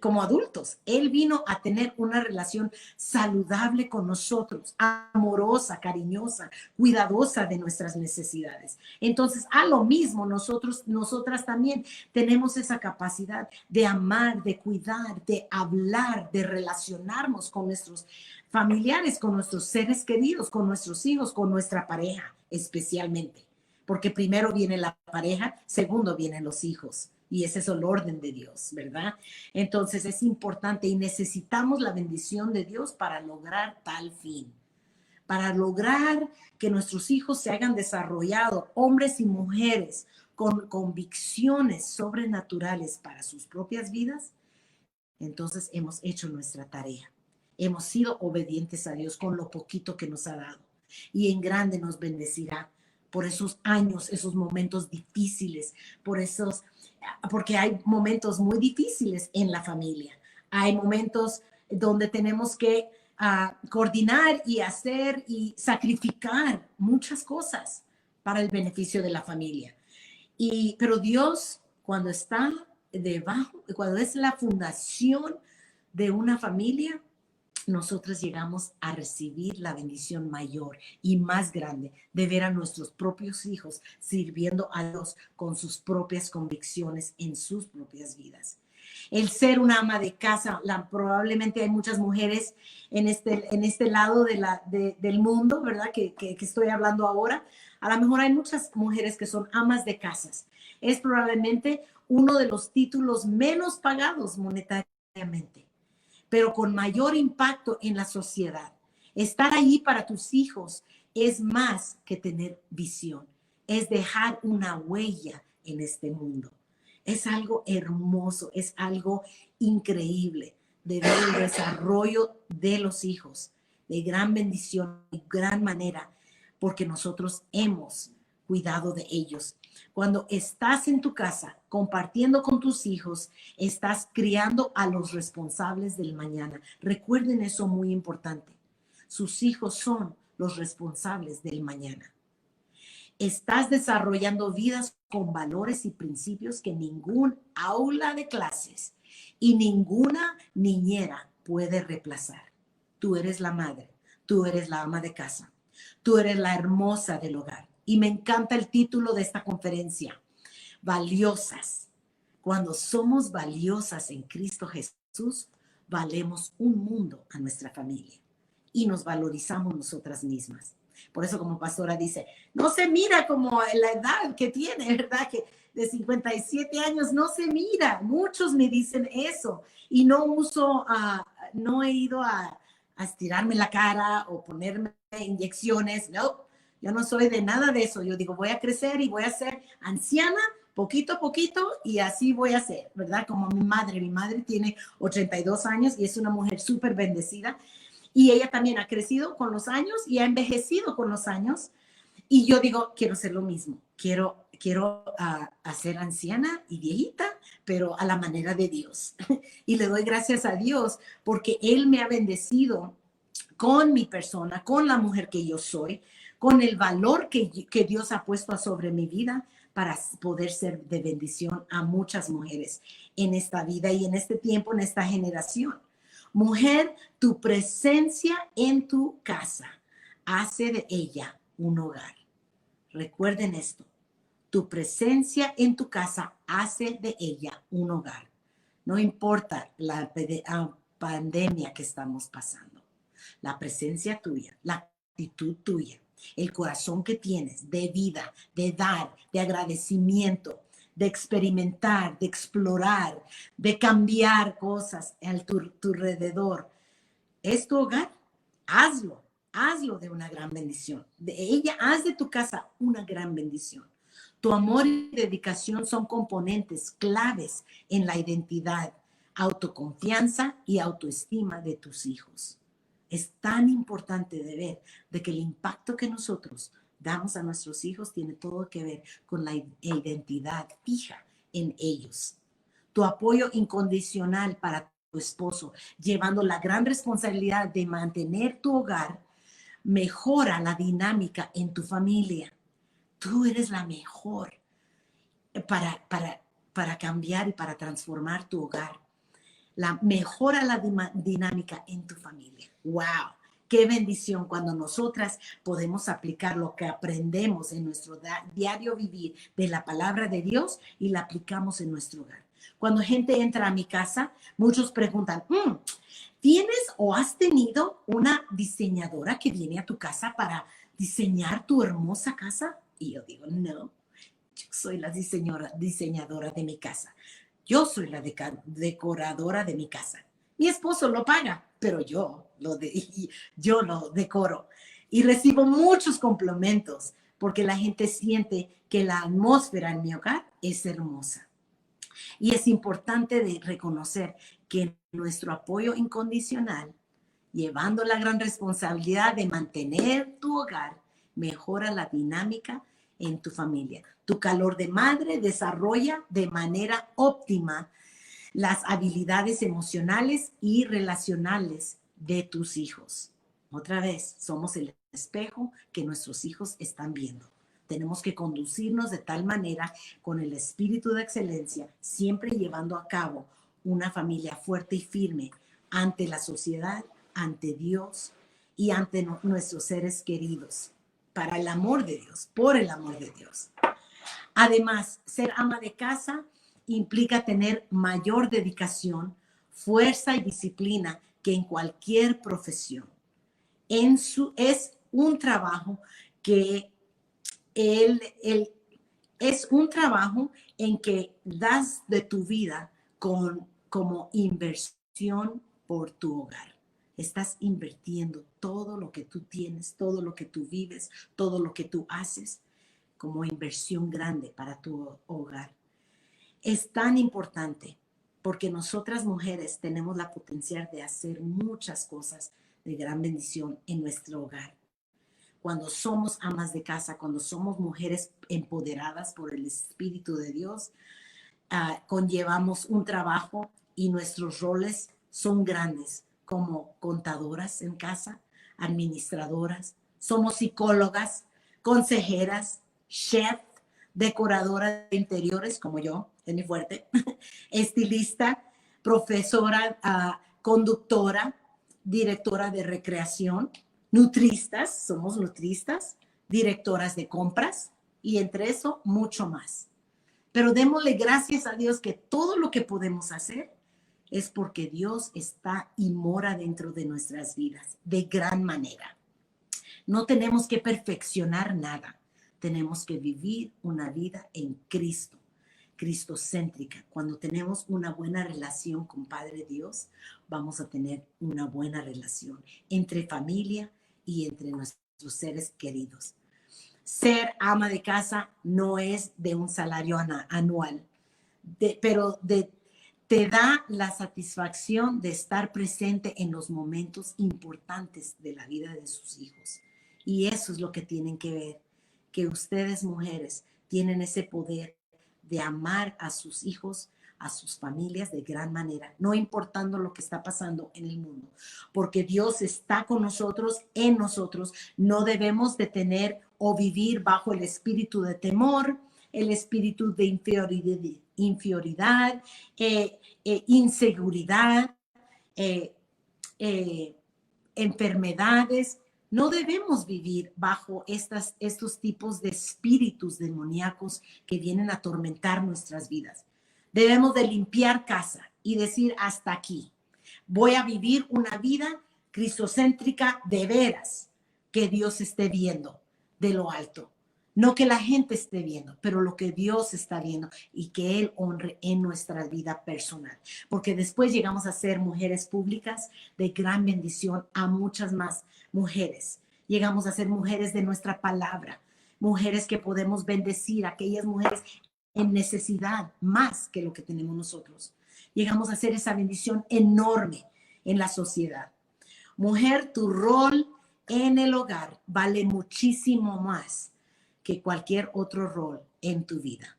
Como adultos, Él vino a tener una relación saludable con nosotros, amorosa, cariñosa, cuidadosa de nuestras necesidades. Entonces, a lo mismo, nosotras también tenemos esa capacidad de amar, de cuidar, de hablar, de relacionarnos con nuestros familiares, con nuestros seres queridos, con nuestros hijos, con nuestra pareja, especialmente. Porque primero viene la pareja, segundo vienen los hijos. Y ese es el orden de Dios, ¿verdad? Entonces es importante y necesitamos la bendición de Dios para lograr tal fin. Para lograr que nuestros hijos se hayan desarrollado, hombres y mujeres, con convicciones sobrenaturales para sus propias vidas, entonces hemos hecho nuestra tarea. Hemos sido obedientes a Dios con lo poquito que nos ha dado. Y en grande nos bendecirá por esos años, esos momentos difíciles, porque hay momentos muy difíciles en la familia. Hay momentos donde tenemos que coordinar y hacer y sacrificar muchas cosas para el beneficio de la familia. Pero Dios, cuando está debajo, cuando es la fundación de una familia, nosotros llegamos a recibir la bendición mayor y más grande de ver a nuestros propios hijos sirviendo a Dios con sus propias convicciones en sus propias vidas. El ser una ama de casa, probablemente hay muchas mujeres en este lado del mundo, ¿verdad? Que estoy hablando ahora. A lo mejor hay muchas mujeres que son amas de casas. Es probablemente uno de los títulos menos pagados monetariamente, pero con mayor impacto en la sociedad. Estar ahí para tus hijos es más que tener visión, es dejar una huella en este mundo. Es algo hermoso, es algo increíble de ver el desarrollo de los hijos, de gran bendición y gran manera, porque nosotros hemos cuidado de ellos. Cuando estás en tu casa compartiendo con tus hijos, estás criando a los responsables del mañana. Recuerden eso muy importante. Sus hijos son los responsables del mañana. Estás desarrollando vidas con valores y principios que ningún aula de clases y ninguna niñera puede reemplazar. Tú eres la madre, tú eres la ama de casa, tú eres la hermosa del hogar. Y me encanta el título de esta conferencia, Valiosas. Cuando somos valiosas en Cristo Jesús, valemos un mundo a nuestra familia y nos valorizamos nosotras mismas. Por eso, como pastora dice, no se mira como la edad que tiene, ¿verdad? Que de 57 años no se mira. Muchos me dicen eso y no he ido a a estirarme la cara o ponerme inyecciones. No, yo no soy de nada de eso. Yo digo, voy a crecer y voy a ser anciana poquito a poquito y así voy a ser, ¿verdad? Como mi madre. Mi madre tiene 82 años y es una mujer súper bendecida. Y ella también ha crecido con los años y ha envejecido con los años. Y yo digo, quiero ser lo mismo. Quiero ser anciana y viejita, pero a la manera de Dios. Y le doy gracias a Dios porque Él me ha bendecido con mi persona, con la mujer que yo soy, con el valor que Dios ha puesto sobre mi vida para poder ser de bendición a muchas mujeres en esta vida y en este tiempo, en esta generación. Mujer, tu presencia en tu casa hace de ella un hogar. Recuerden esto. Tu presencia en tu casa hace de ella un hogar. No importa la pandemia que estamos pasando. La presencia tuya, la actitud tuya, el corazón que tienes de vida, de dar, de agradecimiento, de experimentar, de explorar, de cambiar cosas a tu alrededor. ¿Es tu hogar? Hazlo. Hazlo de una gran bendición. De ella, haz de tu casa una gran bendición. Tu amor y dedicación son componentes claves en la identidad, autoconfianza y autoestima de tus hijos. Es tan importante de ver de que el impacto que nosotros damos a nuestros hijos tiene todo que ver con la identidad fija en ellos. Tu apoyo incondicional para tu esposo, llevando la gran responsabilidad de mantener tu hogar, mejora la dinámica en tu familia. Tú eres la mejor para cambiar y para transformar tu hogar. Mejora la dinámica en tu familia. ¡Wow! Qué bendición cuando nosotras podemos aplicar lo que aprendemos en nuestro diario vivir de la palabra de Dios y la aplicamos en nuestro hogar. Cuando gente entra a mi casa, muchos preguntan, ¿tienes o has tenido una diseñadora que viene a tu casa para diseñar tu hermosa casa? Y yo digo, no, yo soy la diseñadora de mi casa. Yo soy la decoradora de mi casa. Mi esposo lo paga, pero yo lo decoro. Y recibo muchos complementos porque la gente siente que la atmósfera en mi hogar es hermosa. Y es importante de reconocer que nuestro apoyo incondicional, llevando la gran responsabilidad de mantener tu hogar, mejora la dinámica en tu familia. Tu calor de madre desarrolla de manera óptima las habilidades emocionales y relacionales de tus hijos. Otra vez, somos el espejo que nuestros hijos están viendo. Tenemos que conducirnos de tal manera con el espíritu de excelencia, siempre llevando a cabo una familia fuerte y firme ante la sociedad, ante Dios y ante nuestros seres queridos, para el amor de Dios, por el amor de Dios. Además, ser ama de casa implica tener mayor dedicación, fuerza y disciplina que en cualquier profesión. Es un trabajo que es un trabajo en que das de tu vida como inversión por tu hogar. Estás invirtiendo todo lo que tú tienes, todo lo que tú vives, todo lo que tú haces como inversión grande para tu hogar. Es tan importante porque nosotras mujeres tenemos la potencial de hacer muchas cosas de gran bendición en nuestro hogar. Cuando somos amas de casa, cuando somos mujeres empoderadas por el Espíritu de Dios, conllevamos un trabajo y nuestros roles son grandes, como contadoras en casa, administradoras, somos psicólogas, consejeras, chef, decoradora de interiores, como yo, es mi fuerte, estilista, profesora, conductora, directora de recreación, nutristas, somos nutristas, directoras de compras y entre eso mucho más. Pero démosle gracias a Dios que todo lo que podemos hacer es porque Dios está y mora dentro de nuestras vidas de gran manera. No tenemos que perfeccionar nada, tenemos que vivir una vida en Cristo, cristocéntrica. Cuando tenemos una buena relación con Padre Dios, vamos a tener una buena relación entre familia y entre nuestros seres queridos. Ser ama de casa no es de un salario anual, pero te da la satisfacción de estar presente en los momentos importantes de la vida de sus hijos. Y eso es lo que tienen que ver, que ustedes mujeres tienen ese poder de amar a sus hijos, a sus familias de gran manera, no importando lo que está pasando en el mundo, porque Dios está con nosotros, en nosotros. No debemos de tener o vivir bajo el espíritu de temor, el espíritu de inferioridad, inseguridad, enfermedades. No debemos vivir bajo estos tipos de espíritus demoníacos que vienen a atormentar nuestras vidas. Debemos de limpiar casa y decir hasta aquí. Voy a vivir una vida cristocéntrica de veras, que Dios esté viendo de lo alto. No que la gente esté viendo, pero lo que Dios está viendo y que Él honre en nuestra vida personal. Porque después llegamos a ser mujeres públicas de gran bendición a muchas más mujeres. Llegamos a ser mujeres de nuestra palabra, mujeres que podemos bendecir a aquellas mujeres en necesidad más que lo que tenemos nosotros. Llegamos a hacer esa bendición enorme en la sociedad. Mujer, tu rol en el hogar vale muchísimo más que cualquier otro rol en tu vida.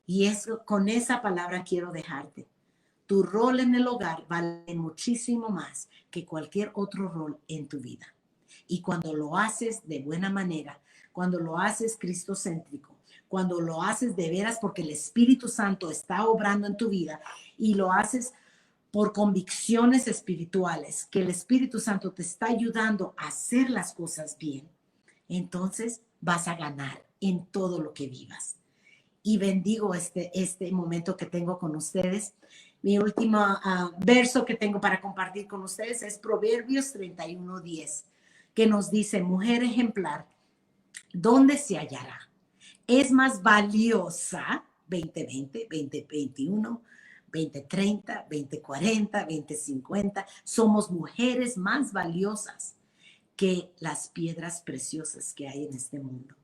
Y eso, con esa palabra quiero dejarte. Tu rol en el hogar vale muchísimo más que cualquier otro rol en tu vida. Y cuando lo haces de buena manera, cuando lo haces cristocéntrico, cuando lo haces de veras porque el Espíritu Santo está obrando en tu vida y lo haces por convicciones espirituales, que el Espíritu Santo te está ayudando a hacer las cosas bien, entonces vas a ganar en todo lo que vivas. Y bendigo este momento que tengo con ustedes. Mi último verso que tengo para compartir con ustedes es Proverbios 31:10, que nos dice: mujer ejemplar, ¿dónde se hallará? Es más valiosa, 2020, 2021, 2030, 2040, 2050. Somos mujeres más valiosas que las piedras preciosas que hay en este mundo.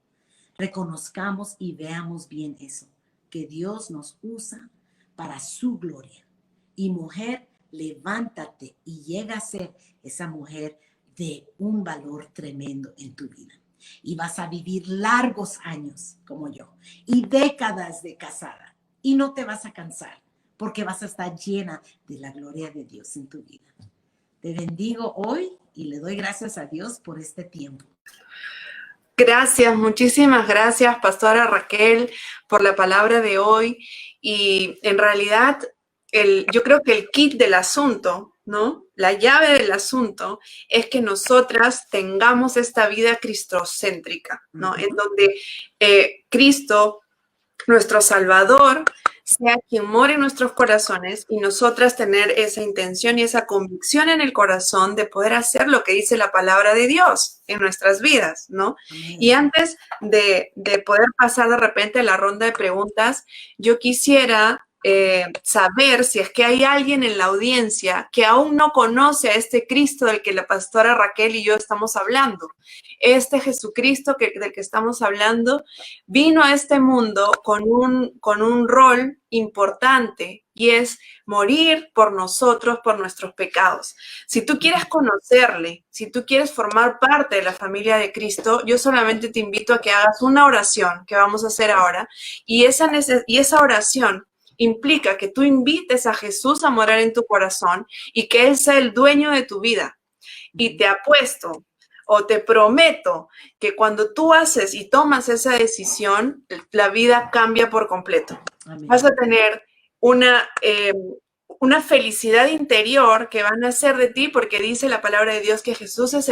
Reconozcamos y veamos bien eso, que Dios nos usa para su gloria. Y mujer, levántate y llega a ser esa mujer de un valor tremendo en tu vida. Y vas a vivir largos años como yo y décadas de casada. Y no te vas a cansar porque vas a estar llena de la gloria de Dios en tu vida. Te bendigo hoy y le doy gracias a Dios por este tiempo. Gracias, muchísimas gracias, Pastora Raquel, por la palabra de hoy. Y en realidad, yo creo que el kit del asunto, ¿no? La llave del asunto es que nosotras tengamos esta vida cristocéntrica, ¿no? En donde Cristo, nuestro Salvador, sea quien more en nuestros corazones y nosotras tener esa intención y esa convicción en el corazón de poder hacer lo que dice la palabra de Dios en nuestras vidas, ¿no? Amén. Y antes de poder pasar de repente a la ronda de preguntas, yo quisiera saber si es que hay alguien en la audiencia que aún no conoce a este Cristo del que la pastora Raquel y yo estamos hablando. Este Jesucristo del que estamos hablando vino a este mundo con un rol importante y es morir por nosotros, por nuestros pecados. Si tú quieres conocerle, si tú quieres formar parte de la familia de Cristo, yo solamente te invito a que hagas una oración que vamos a hacer ahora y esa oración implica que tú invites a Jesús a morar en tu corazón y que Él sea el dueño de tu vida. Y te apuesto o te prometo que cuando tú haces y tomas esa decisión, la vida cambia por completo. Amén. Vas a tener una felicidad interior que van a nacer de ti porque dice la palabra de Dios que Jesús es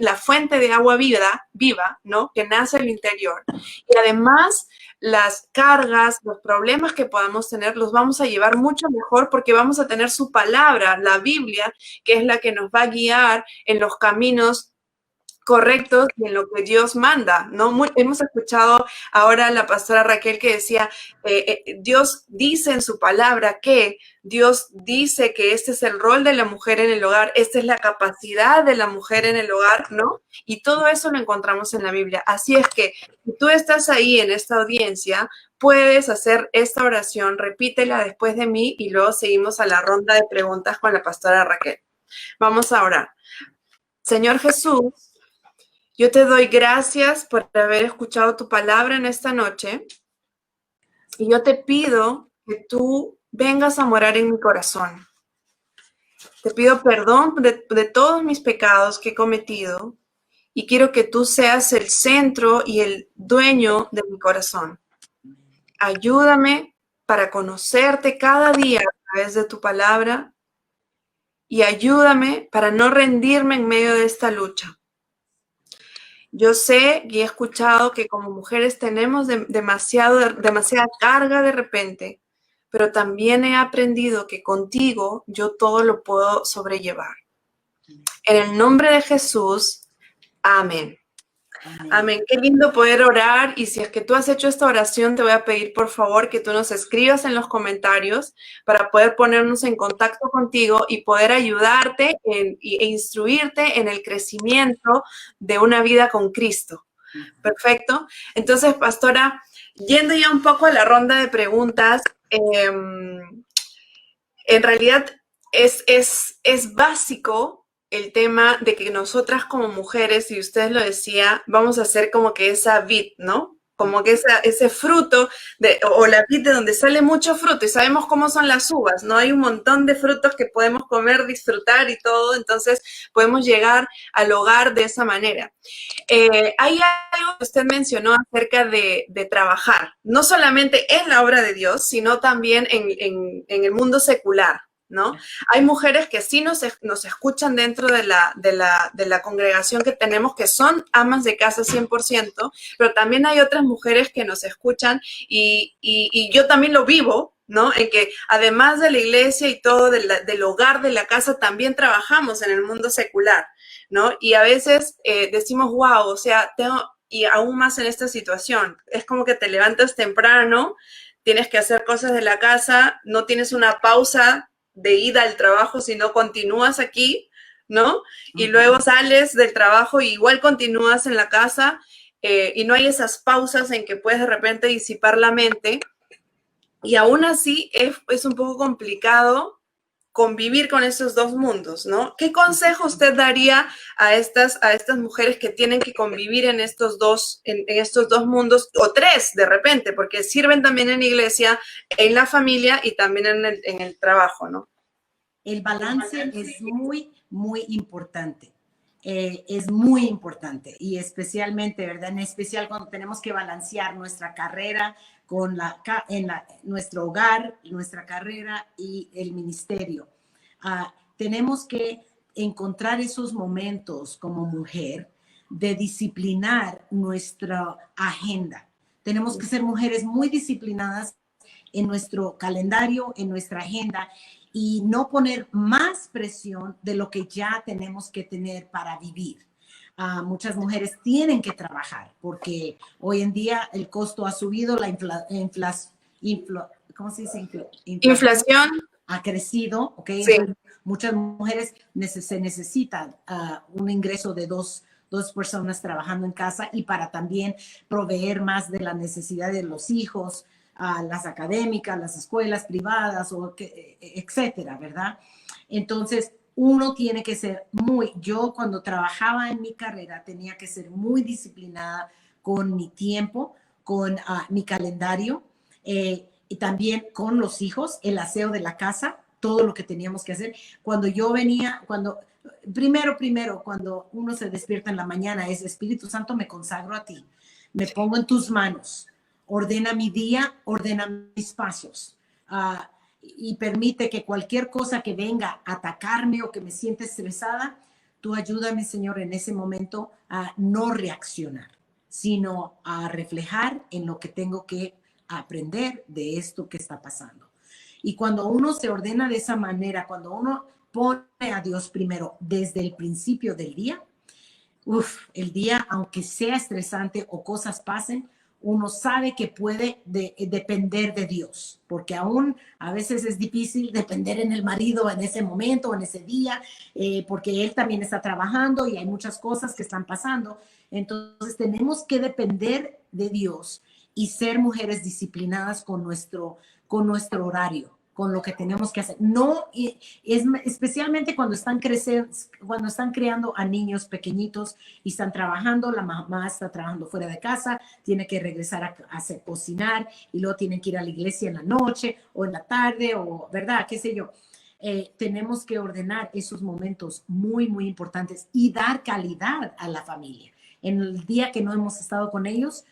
la fuente de agua viva, ¿no? Que nace en el interior. Y además, las cargas, los problemas que podamos tener, los vamos a llevar mucho mejor porque vamos a tener su palabra, la Biblia, que es la que nos va a guiar en los caminos correctos y en lo que Dios manda, ¿no? Hemos escuchado ahora a la pastora Raquel que decía, Dios dice en su palabra que Dios dice que este es el rol de la mujer en el hogar, esta es la capacidad de la mujer en el hogar, ¿no? Y todo eso lo encontramos en la Biblia. Así es que si tú estás ahí en esta audiencia, puedes hacer esta oración, repítela después de mí y luego seguimos a la ronda de preguntas con la pastora Raquel. Vamos a orar. Señor Jesús, yo te doy gracias por haber escuchado tu palabra en esta noche y yo te pido que tú vengas a morar en mi corazón. Te pido perdón de todos mis pecados que he cometido y quiero que tú seas el centro y el dueño de mi corazón. Ayúdame para conocerte cada día a través de tu palabra y ayúdame para no rendirme en medio de esta lucha. Yo sé y he escuchado que como mujeres tenemos demasiada carga de repente, pero también he aprendido que contigo yo todo lo puedo sobrellevar. En el nombre de Jesús, amén. Amén. Qué lindo poder orar. Y si es que tú has hecho esta oración, te voy a pedir por favor que tú nos escribas en los comentarios para poder ponernos en contacto contigo y poder ayudarte e instruirte en el crecimiento de una vida con Cristo. Perfecto. Entonces, pastora, yendo ya un poco a la ronda de preguntas, en realidad es básico el tema de que nosotras como mujeres, y usted lo decía, vamos a hacer como que esa vid, ¿no? Como que ese fruto, o la vid de donde sale mucho fruto, y sabemos cómo son las uvas, ¿no? Hay un montón de frutos que podemos comer, disfrutar y todo, entonces podemos llegar al hogar de esa manera. Hay algo que usted mencionó acerca de trabajar, no solamente en la obra de Dios, sino también en el mundo secular, ¿no? Hay mujeres que sí nos escuchan dentro de la congregación que tenemos, que son amas de casa 100%, pero también hay otras mujeres que nos escuchan y yo también lo vivo, ¿no? En que además de la iglesia y todo, del hogar, de la casa, también trabajamos en el mundo secular, ¿no? Y a veces decimos, wow, o sea, y aún más en esta situación, es como que te levantas temprano, tienes que hacer cosas de la casa, no tienes una pausa de ida al trabajo, sino continúas aquí, ¿no? Y luego sales del trabajo y igual continúas en la casa y no hay esas pausas en que puedes de repente disipar la mente. Y aún así es un poco complicado convivir con esos dos mundos, ¿no? ¿Qué consejo usted daría a estas mujeres que tienen que convivir en estos dos mundos, o tres de repente, porque sirven también en la iglesia, en la familia y también en el trabajo, ¿no? El balance es muy, muy importante. Es muy importante y especialmente, ¿verdad? En especial cuando tenemos que balancear nuestra carrera con nuestro hogar, nuestra carrera y el ministerio. Tenemos que encontrar esos momentos como mujer de disciplinar nuestra agenda. Tenemos que ser mujeres muy disciplinadas en nuestro calendario, en nuestra agenda, y no poner más presión de lo que ya tenemos que tener para vivir. Muchas mujeres tienen que trabajar porque hoy en día el costo ha subido, la ¿cómo se dice? Inflación ha crecido, ¿ok? Sí. Entonces, muchas mujeres se necesitan un ingreso de dos personas trabajando en casa y para también proveer más de la necesidad de los hijos, las académicas, las escuelas privadas, etcétera, ¿verdad? Entonces, uno tiene que ser yo cuando trabajaba en mi carrera tenía que ser muy disciplinada con mi tiempo, con mi calendario y también con los hijos, el aseo de la casa, todo lo que teníamos que hacer. Cuando yo venía, primero, cuando uno se despierta en la mañana es Espíritu Santo, me consagro a ti, me pongo en tus manos. Ordena mi día, ordena mis pasos y permite que cualquier cosa que venga a atacarme o que me sienta estresada, tú ayúdame, Señor, en ese momento a no reaccionar, sino a reflejar en lo que tengo que aprender de esto que está pasando. Y cuando uno se ordena de esa manera, cuando uno pone a Dios primero desde el principio del día, el día, aunque sea estresante o cosas pasen, uno sabe que puede depender de Dios, porque aún a veces es difícil depender en el marido en ese momento, en ese día, porque él también está trabajando y hay muchas cosas que están pasando. Entonces tenemos que depender de Dios y ser mujeres disciplinadas con nuestro horario, con lo que tenemos que hacer. No, es especialmente cuando están creando a niños pequeñitos y están trabajando, la mamá está trabajando fuera de casa, tiene que regresar a hacer, cocinar y luego tienen que ir a la iglesia en la noche o en la tarde o, ¿verdad? ¿Qué sé yo? Tenemos que ordenar esos momentos muy, muy importantes y dar calidad a la familia. En el día que no hemos estado con ellos,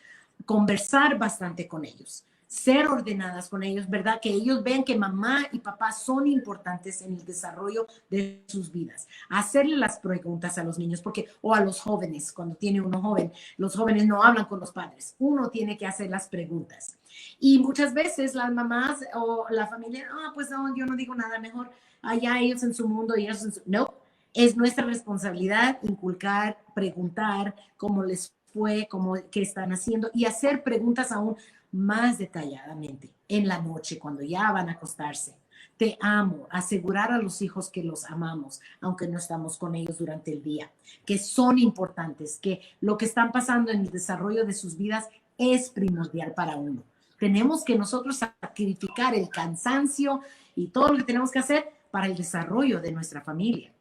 conversar bastante con ellos, ser ordenadas con ellos, ¿verdad? Que ellos vean que mamá y papá son importantes en el desarrollo de sus vidas. Hacerle las preguntas a los niños, porque, o a los jóvenes, cuando tiene uno joven, los jóvenes no hablan con los padres. Uno tiene que hacer las preguntas. Y muchas veces las mamás o la familia, pues no, yo no digo nada, mejor allá ellos en su mundo y ellos en su... No, es nuestra responsabilidad inculcar, preguntar cómo les fue, qué están haciendo y hacer preguntas aún más detalladamente en la noche cuando ya van a acostarse. Te amo, asegurar a los hijos que los amamos, aunque no estamos con ellos durante el día, que son importantes, que lo que están pasando en el desarrollo de sus vidas es primordial para uno. Tenemos que nosotros sacrificar el cansancio y todo lo que tenemos que hacer para el desarrollo de nuestra familia.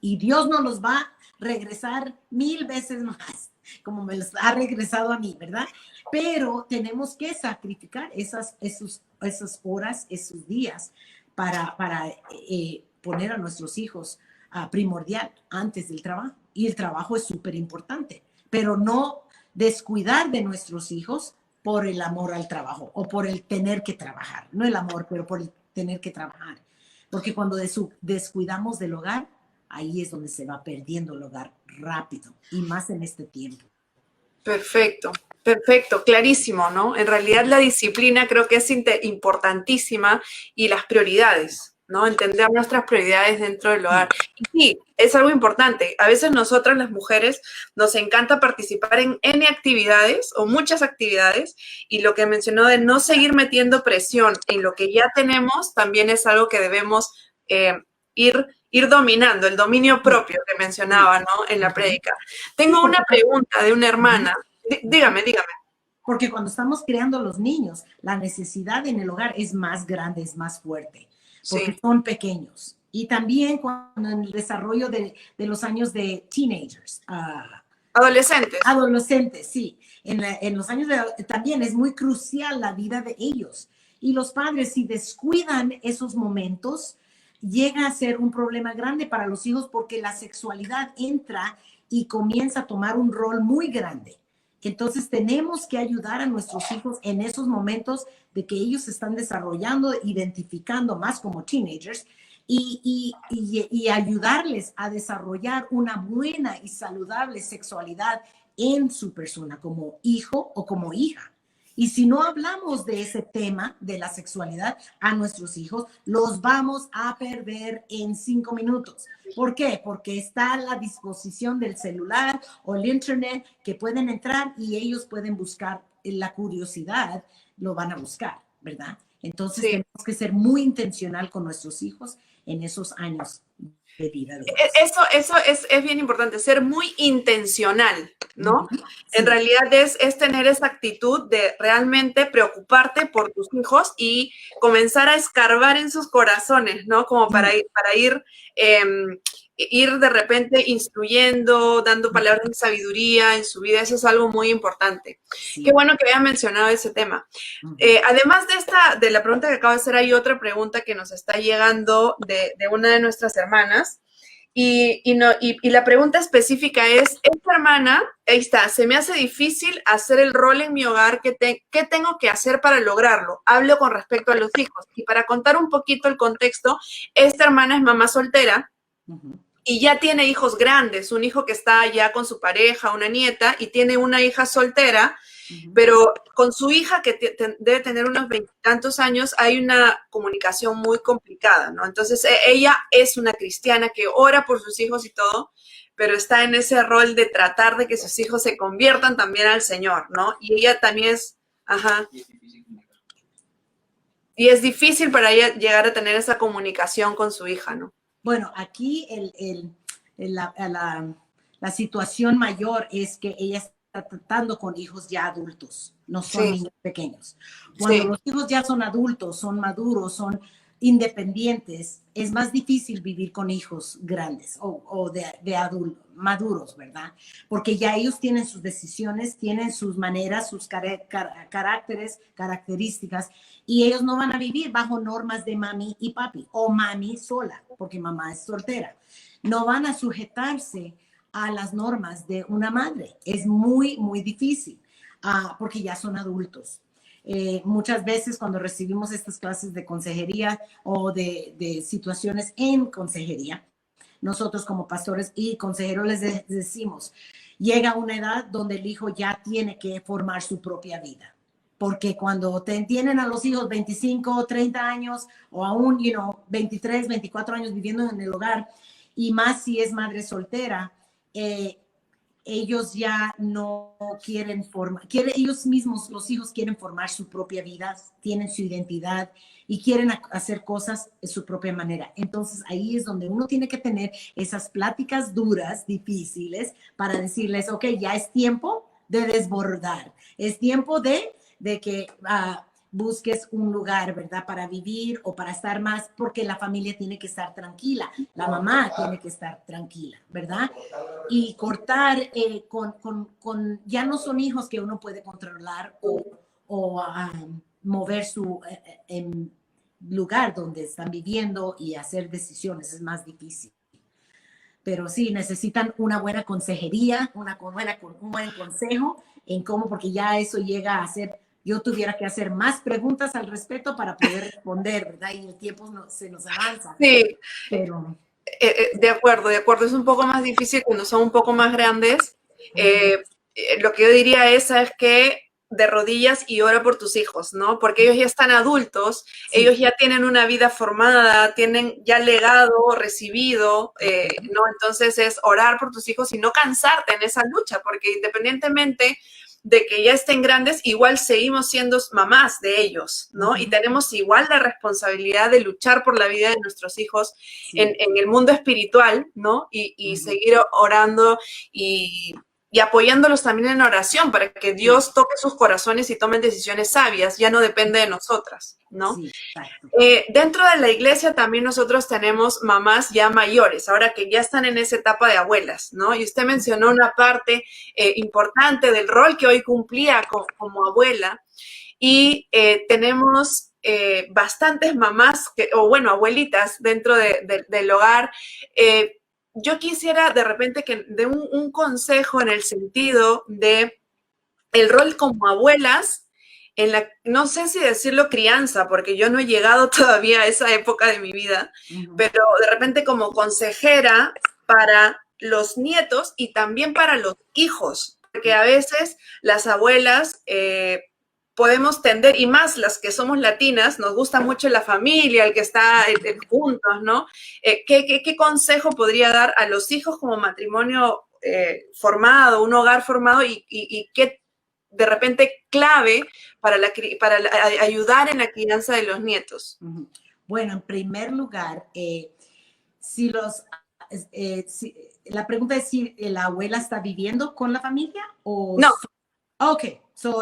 Y Dios nos los va a regresar 1000 veces más, como me los ha regresado a mí, ¿verdad? Pero tenemos que sacrificar esas horas, esos días para poner a nuestros hijos primordial antes del trabajo. Y el trabajo es súper importante, pero no descuidar de nuestros hijos por el amor al trabajo o por el tener que trabajar. No el amor, pero por el tener que trabajar. Porque cuando descuidamos del hogar, ahí es donde se va perdiendo el hogar rápido y más en este tiempo. Perfecto, perfecto, clarísimo, ¿no? En realidad la disciplina creo que es importantísima y las prioridades, ¿no? Entender nuestras prioridades dentro del hogar. Y sí, es algo importante. A veces nosotras las mujeres nos encanta participar en N actividades o muchas actividades y lo que mencionó de no seguir metiendo presión en lo que ya tenemos también es algo que debemos ir dominando, el dominio propio que mencionaba, ¿no? En la prédica. Tengo una pregunta de una hermana. Dígame. Porque cuando estamos creando los niños, la necesidad en el hogar es más grande, es más fuerte, porque son pequeños. Y también cuando en el desarrollo de los años de teenagers. Adolescentes. Adolescentes, sí. En los años también es muy crucial la vida de ellos. Y los padres, si descuidan esos momentos, llega a ser un problema grande para los hijos porque la sexualidad entra y comienza a tomar un rol muy grande. Entonces tenemos que ayudar a nuestros hijos en esos momentos de que ellos se están desarrollando, identificando más como teenagers y ayudarles a desarrollar una buena y saludable sexualidad en su persona como hijo o como hija. Y si no hablamos de ese tema de la sexualidad a nuestros hijos, los vamos a perder en 5 minutos. ¿Por qué? Porque está a la disposición del celular o el internet que pueden entrar y ellos pueden buscar la curiosidad, lo van a buscar, ¿verdad? Entonces tenemos que ser muy intencional con nuestros hijos en esos años de vida de ellos. Eso es bien importante, ser muy intencional, ¿no? Sí. En realidad es tener esa actitud de realmente preocuparte por tus hijos y comenzar a escarbar en sus corazones, ¿no? Como para ir de repente instruyendo, dando palabras de sabiduría en su vida. Eso es algo muy importante. Sí. Qué bueno que haya mencionado ese tema. Además de la pregunta que acabo de hacer, hay otra pregunta que nos está llegando de una de nuestras hermanas. Y la pregunta específica es, esta hermana, ahí está, se me hace difícil hacer el rol en mi hogar, ¿qué tengo que hacer para lograrlo? Hablo con respecto a los hijos. Y para contar un poquito el contexto, esta hermana es mamá soltera y ya tiene hijos grandes, un hijo que está ya con su pareja, una nieta, y tiene una hija soltera. Pero con su hija, que debe tener unos 20 y tantos años, hay una comunicación muy complicada, ¿no? Entonces, ella es una cristiana que ora por sus hijos y todo, pero está en ese rol de tratar de que sus hijos se conviertan también al Señor, ¿no? Y ella también es, ajá. Y es difícil para ella llegar a tener esa comunicación con su hija, ¿no? Bueno, aquí la situación mayor es que ella está tratando con hijos ya adultos, no son niños pequeños. Cuando los hijos ya son adultos, son maduros, son independientes, es más difícil vivir con hijos grandes o de adultos, maduros, ¿verdad? Porque ya ellos tienen sus decisiones, tienen sus maneras, sus caracteres, características, y ellos no van a vivir bajo normas de mami y papi, o mami sola, porque mamá es soltera. No van a sujetarse a las normas de una madre. Es muy, muy difícil, porque ya son adultos. Muchas veces cuando recibimos estas clases de consejería o de situaciones en consejería, nosotros como pastores y consejeros les decimos, llega una edad donde el hijo ya tiene que formar su propia vida. Porque cuando tienen a los hijos 25, 30 años o aún, 23, 24 años viviendo en el hogar, y más si es madre soltera, ellos ya no quieren ellos mismos, los hijos quieren formar su propia vida, tienen su identidad y quieren hacer cosas de su propia manera. Entonces ahí es donde uno tiene que tener esas pláticas duras, difíciles, para decirles, ok, ya es tiempo de desbordar, es tiempo de que busques un lugar, ¿verdad? Para vivir o para estar más, porque la familia tiene que estar tranquila, la mamá tiene que estar tranquila, ¿verdad? Y cortar ya no son hijos que uno puede controlar o mover su lugar donde están viviendo y hacer decisiones, es más difícil. Pero sí, necesitan una buena consejería, un buen consejo en cómo, porque ya eso llega a ser, yo tuviera que hacer más preguntas al respecto para poder responder, ¿verdad? Y el tiempo se nos avanza. Sí, pero... de acuerdo. Es un poco más difícil cuando son un poco más grandes. Lo que yo diría es, ¿sabes qué? De rodillas y ora por tus hijos, ¿no? Porque ellos ya están adultos, sí. Ellos ya tienen una vida formada, tienen ya legado recibido, ¿no? Entonces es orar por tus hijos y no cansarte en esa lucha, porque independientemente de que ya estén grandes, igual seguimos siendo mamás de ellos, ¿no? Y tenemos igual la responsabilidad de luchar por la vida de nuestros hijos en el mundo espiritual, ¿no? Y seguir orando y apoyándolos también en oración para que Dios toque sus corazones y tomen decisiones sabias, ya no depende de nosotras, ¿no? Sí, dentro de la iglesia también nosotros tenemos mamás ya mayores, ahora que ya están en esa etapa de abuelas, ¿no? Y usted mencionó una parte importante del rol que hoy cumplía como abuela, y tenemos bastantes mamás, abuelitas dentro del hogar. Yo quisiera de repente que dé un consejo en el sentido de el rol como abuelas en no sé si decirlo crianza, porque yo no he llegado todavía a esa época de mi vida, pero de repente como consejera para los nietos y también para los hijos, porque a veces las abuelas podemos tender, y más las que somos latinas, nos gusta mucho la familia, el que está juntos, ¿no? ¿Qué consejo podría dar a los hijos como matrimonio formado, un hogar formado, y qué de repente clave para ayudar en la crianza de los nietos? Bueno, en primer lugar, la pregunta es si la abuela está viviendo con la familia o... No. Ok,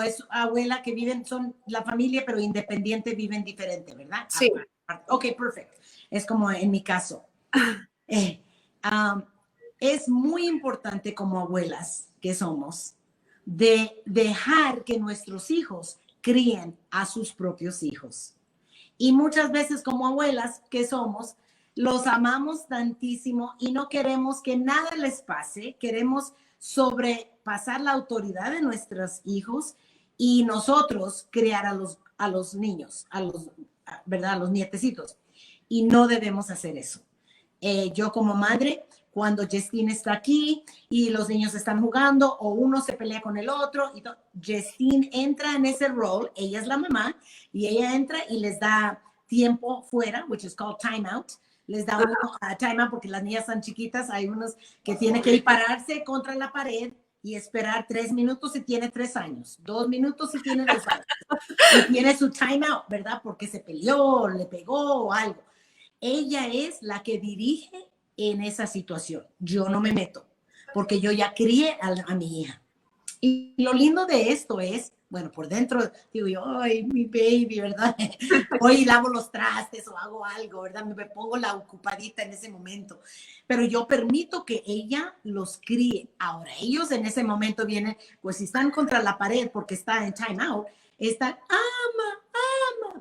es abuela que viven, son la familia, pero independiente, viven diferente, ¿verdad? Sí. Ok, perfecto. Es como en mi caso. Es muy importante como abuelas que somos de dejar que nuestros hijos críen a sus propios hijos. Y muchas veces como abuelas que somos, los amamos tantísimo y no queremos que nada les pase, queremos sobrepasar la autoridad de nuestros hijos y nosotros criar a los niños, ¿verdad? A los nietecitos. Y no debemos hacer eso. Yo como madre cuando Justine está aquí y los niños están jugando o uno se pelea con el otro. Y Justine entra en ese rol, ella es la mamá, y ella entra y les da tiempo fuera, which is called time out. Les da uno time out porque las niñas están chiquitas, hay unos que tienen que ir pararse contra la pared y esperar 3 minutos si tiene 3 años, 2 minutos si tiene 2 años. Y tiene su time out, ¿verdad? Porque se peleó, le pegó o algo. Ella es la que dirige en esa situación. Yo no me meto, porque yo ya crié a mi hija. Y lo lindo de esto es, bueno, por dentro digo yo, ay, mi baby, ¿verdad? Hoy lavo los trastes o hago algo, ¿verdad? Me pongo la ocupadita en ese momento. Pero yo permito que ella los críe. Ahora, ellos en ese momento vienen, pues si están contra la pared porque está en time out, están,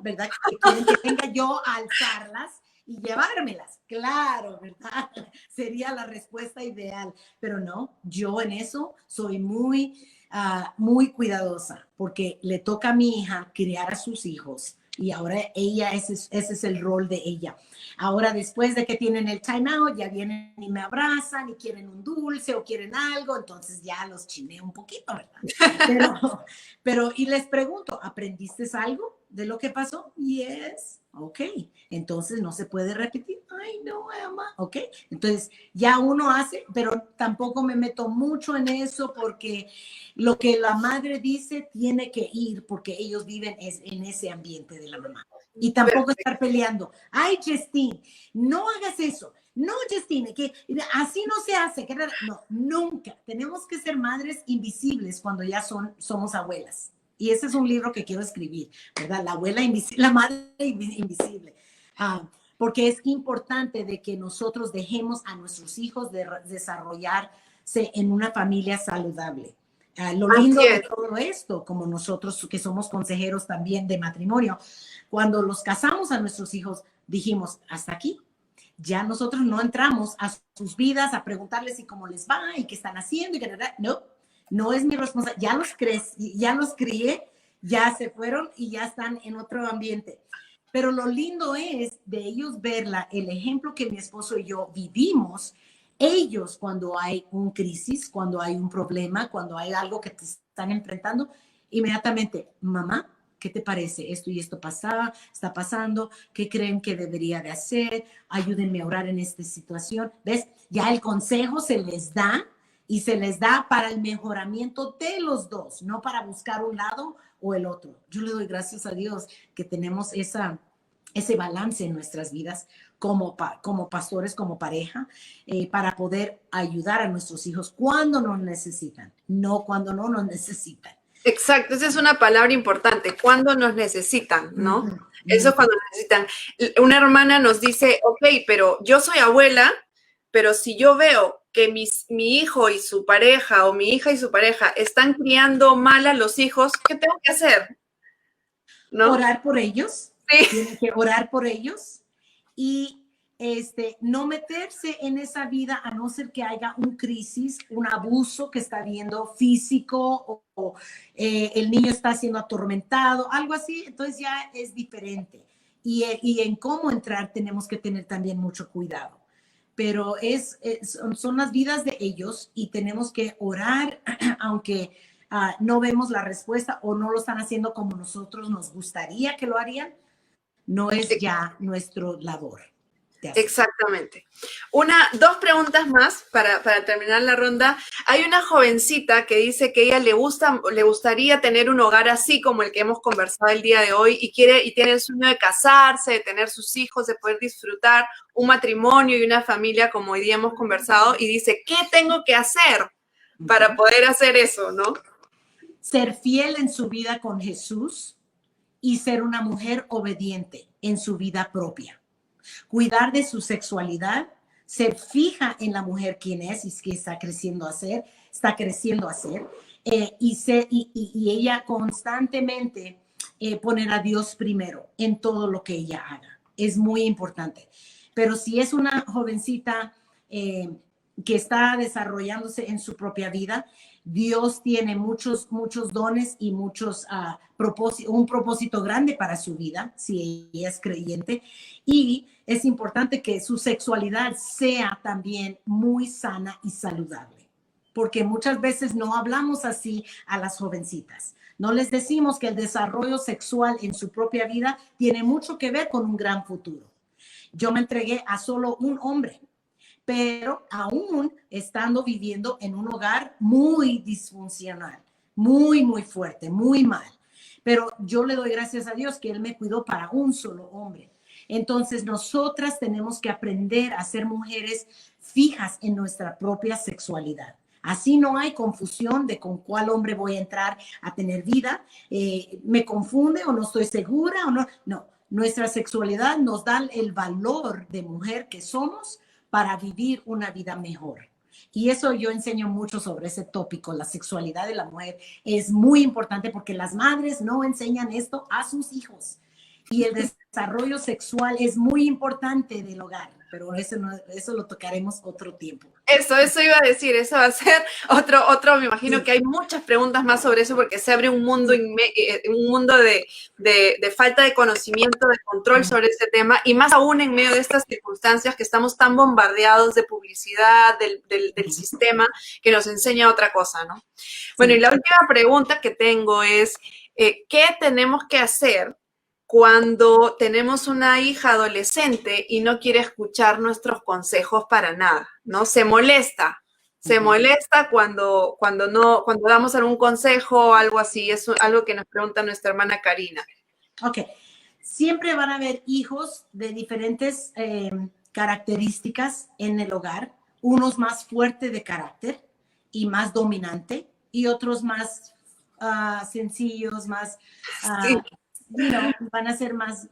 ¿verdad? Que quieren que venga yo a alzarlas y llevármelas. Claro, ¿verdad? Sería la respuesta ideal. Pero no, yo en eso soy muy cuidadosa porque le toca a mi hija criar a sus hijos. Y ahora ella, ese es el rol de ella. Ahora, después de que tienen el time out, ya vienen y me abrazan y quieren un dulce o quieren algo, entonces ya los chineo un poquito, ¿verdad? Pero y les pregunto, ¿aprendiste algo de lo que pasó? Yes. Ok, entonces no se puede repetir. Ay, no, mamá. Ok, entonces ya uno hace, pero tampoco me meto mucho en eso porque lo que la madre dice tiene que ir porque ellos viven en ese ambiente de la mamá. Y tampoco estar peleando. Ay, Justine, no hagas eso. No, Justine, que así no se hace. No, nunca. Tenemos que ser madres invisibles cuando ya somos abuelas. Y ese es un libro que quiero escribir, ¿verdad? La abuela invisible, la madre invisible. Porque es importante de que nosotros dejemos a nuestros hijos desarrollarse en una familia saludable. Lo lindo de todo esto, como nosotros que somos consejeros también de matrimonio, cuando los casamos a nuestros hijos, dijimos, hasta aquí. Ya nosotros no entramos a sus vidas a preguntarles y cómo les va y qué están haciendo. No es mi responsabilidad. Ya los crié, ya se fueron y ya están en otro ambiente. Pero lo lindo es de ellos verla, el ejemplo que mi esposo y yo vivimos. Ellos, cuando hay un crisis, cuando hay un problema, cuando hay algo que te están enfrentando, inmediatamente, mamá, ¿qué te parece? Esto y esto está pasando. ¿Qué creen que debería de hacer? Ayúdenme a orar en esta situación. ¿Ves? Ya el consejo se les da y se les da para el mejoramiento de los dos, no para buscar un lado o el otro. Yo le doy gracias a Dios que tenemos ese balance en nuestras vidas como pastores, como pareja, para poder ayudar a nuestros hijos cuando nos necesitan, no cuando no nos necesitan. Exacto, esa es una palabra importante, cuando nos necesitan, ¿no? Eso es cuando nos necesitan. Una hermana nos dice, ok, pero yo soy abuela, pero si yo veo que mi hijo y su pareja o mi hija y su pareja están criando mal a los hijos, ¿qué tengo que hacer? ¿No? Orar por ellos. Sí. Tienen que orar por ellos y no meterse en esa vida a no ser que haya un crisis, un abuso que está viendo físico o el niño está siendo atormentado, algo así, entonces ya es diferente. Y en cómo entrar tenemos que tener también mucho cuidado. Pero son las vidas de ellos y tenemos que orar, aunque no vemos la respuesta o no lo están haciendo como nosotros nos gustaría que lo harían, no es ya nuestro labor. Exactamente. Dos preguntas más para terminar la ronda. Hay una jovencita que dice que ella le gustaría tener un hogar así como el que hemos conversado el día de hoy y tiene el sueño de casarse, de tener sus hijos, de poder disfrutar un matrimonio y una familia como hoy día hemos conversado y dice, ¿qué tengo que hacer para poder hacer eso, no? Ser fiel en su vida con Jesús y ser una mujer obediente en su vida propia. Cuidar de su sexualidad, ser fija en la mujer quien es y que está creciendo a ser, y ella constantemente poner a Dios primero en todo lo que ella haga. Es muy importante. Pero si es una jovencita que está desarrollándose en su propia vida, Dios tiene muchos dones y un propósito grande para su vida, si ella es creyente. Y es importante que su sexualidad sea también muy sana y saludable, porque muchas veces no hablamos así a las jovencitas. No les decimos que el desarrollo sexual en su propia vida tiene mucho que ver con un gran futuro. Yo me entregué a solo un hombre, pero aún estando viviendo en un hogar muy disfuncional, muy fuerte, muy mal. Pero yo le doy gracias a Dios que Él me cuidó para un solo hombre. Entonces, nosotras tenemos que aprender a ser mujeres fijas en nuestra propia sexualidad. Así no hay confusión de con cuál hombre voy a entrar a tener vida. ¿Me confunde o no estoy segura o no? No, nuestra sexualidad nos da el valor de mujer que somos para vivir una vida mejor. Y eso yo enseño mucho sobre ese tópico. La sexualidad de la mujer es muy importante porque las madres no enseñan esto a sus hijos. Y el desarrollo sexual es muy importante del hogar, pero eso lo tocaremos otro tiempo. Eso iba a decir, eso va a ser otro, me imagino que hay muchas preguntas más sobre eso porque se abre un mundo, de falta de conocimiento, de control sobre este tema y más aún en medio de estas circunstancias que estamos tan bombardeados de publicidad, del sistema que nos enseña otra cosa, ¿no? Bueno, y la última pregunta que tengo es, ¿qué tenemos que hacer cuando tenemos una hija adolescente y no quiere escuchar nuestros consejos para nada, ¿no? Se molesta cuando damos algún consejo o algo así. Es algo que nos pregunta nuestra hermana Karina. Ok. Siempre van a haber hijos de diferentes características en el hogar, unos más fuertes de carácter y más dominante y otros más sencillos, más... Sí. Van a ser más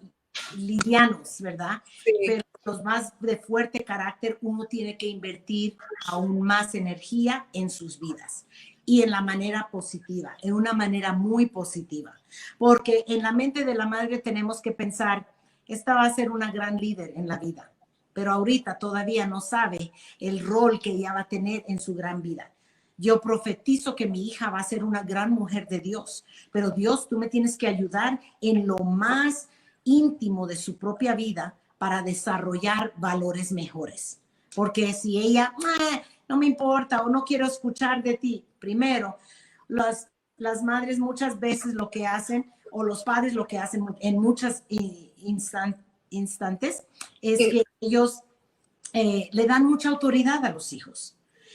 livianos, ¿verdad? Sí. Pero los más de fuerte carácter, uno tiene que invertir aún más energía en sus vidas y en la manera positiva, en una manera muy positiva. Porque en la mente de la madre tenemos que pensar, esta va a ser una gran líder en la vida, pero ahorita todavía no sabe el rol que ella va a tener en su gran vida. Yo profetizo que mi hija va a ser una gran mujer de Dios, pero Dios, tú me tienes que ayudar en lo más íntimo de su propia vida para desarrollar valores mejores. Porque si ella, no me importa o no quiero escuchar de ti, primero, las madres muchas veces lo que hacen, o los padres lo que hacen en muchos instantes, es que ellos le dan mucha autoridad a los hijos.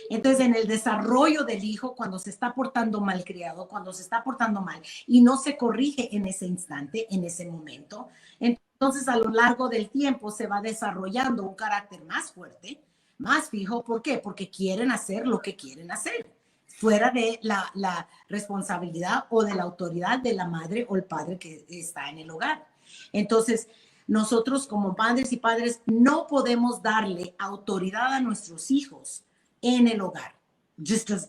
Entonces, en el desarrollo del hijo, cuando se está portando malcriado, cuando se está portando mal y no se corrige en ese instante, en ese momento, entonces a lo largo del tiempo se va desarrollando un carácter más fuerte, más fijo. ¿Por qué? Porque quieren hacer lo que quieren hacer, fuera de la responsabilidad o de la autoridad de la madre o el padre que está en el hogar. Entonces, nosotros como madres y padres no podemos darle autoridad a nuestros hijos en el hogar.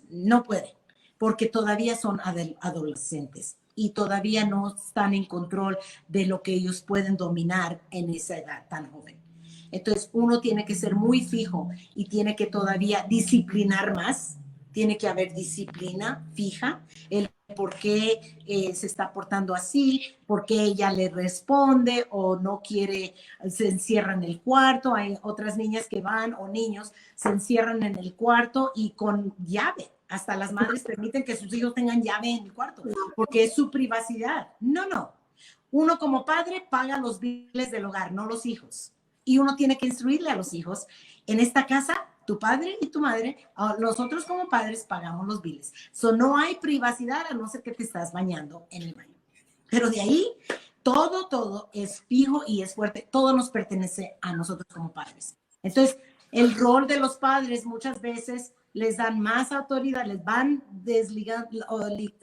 No pueden, porque todavía son adolescentes y todavía no están en control de lo que ellos pueden dominar en esa edad tan joven. Entonces, uno tiene que ser muy fijo y tiene que todavía disciplinar más. Tiene que haber disciplina fija, el por qué se está portando así, por qué ella le responde o no quiere, se encierra en el cuarto. Hay otras niñas que van, o niños, se encierran en el cuarto y con llave. Hasta las madres permiten que sus hijos tengan llave en el cuarto, porque es su privacidad. No. Uno como padre paga los biles del hogar, no los hijos. Y uno tiene que instruirle a los hijos. En esta casa, tu padre y tu madre, nosotros como padres pagamos los biles. No hay privacidad a no ser que te estás bañando en el baño. Pero de ahí, todo es fijo y es fuerte. Todo nos pertenece a nosotros como padres. Entonces, el rol de los padres muchas veces les dan más autoridad, les van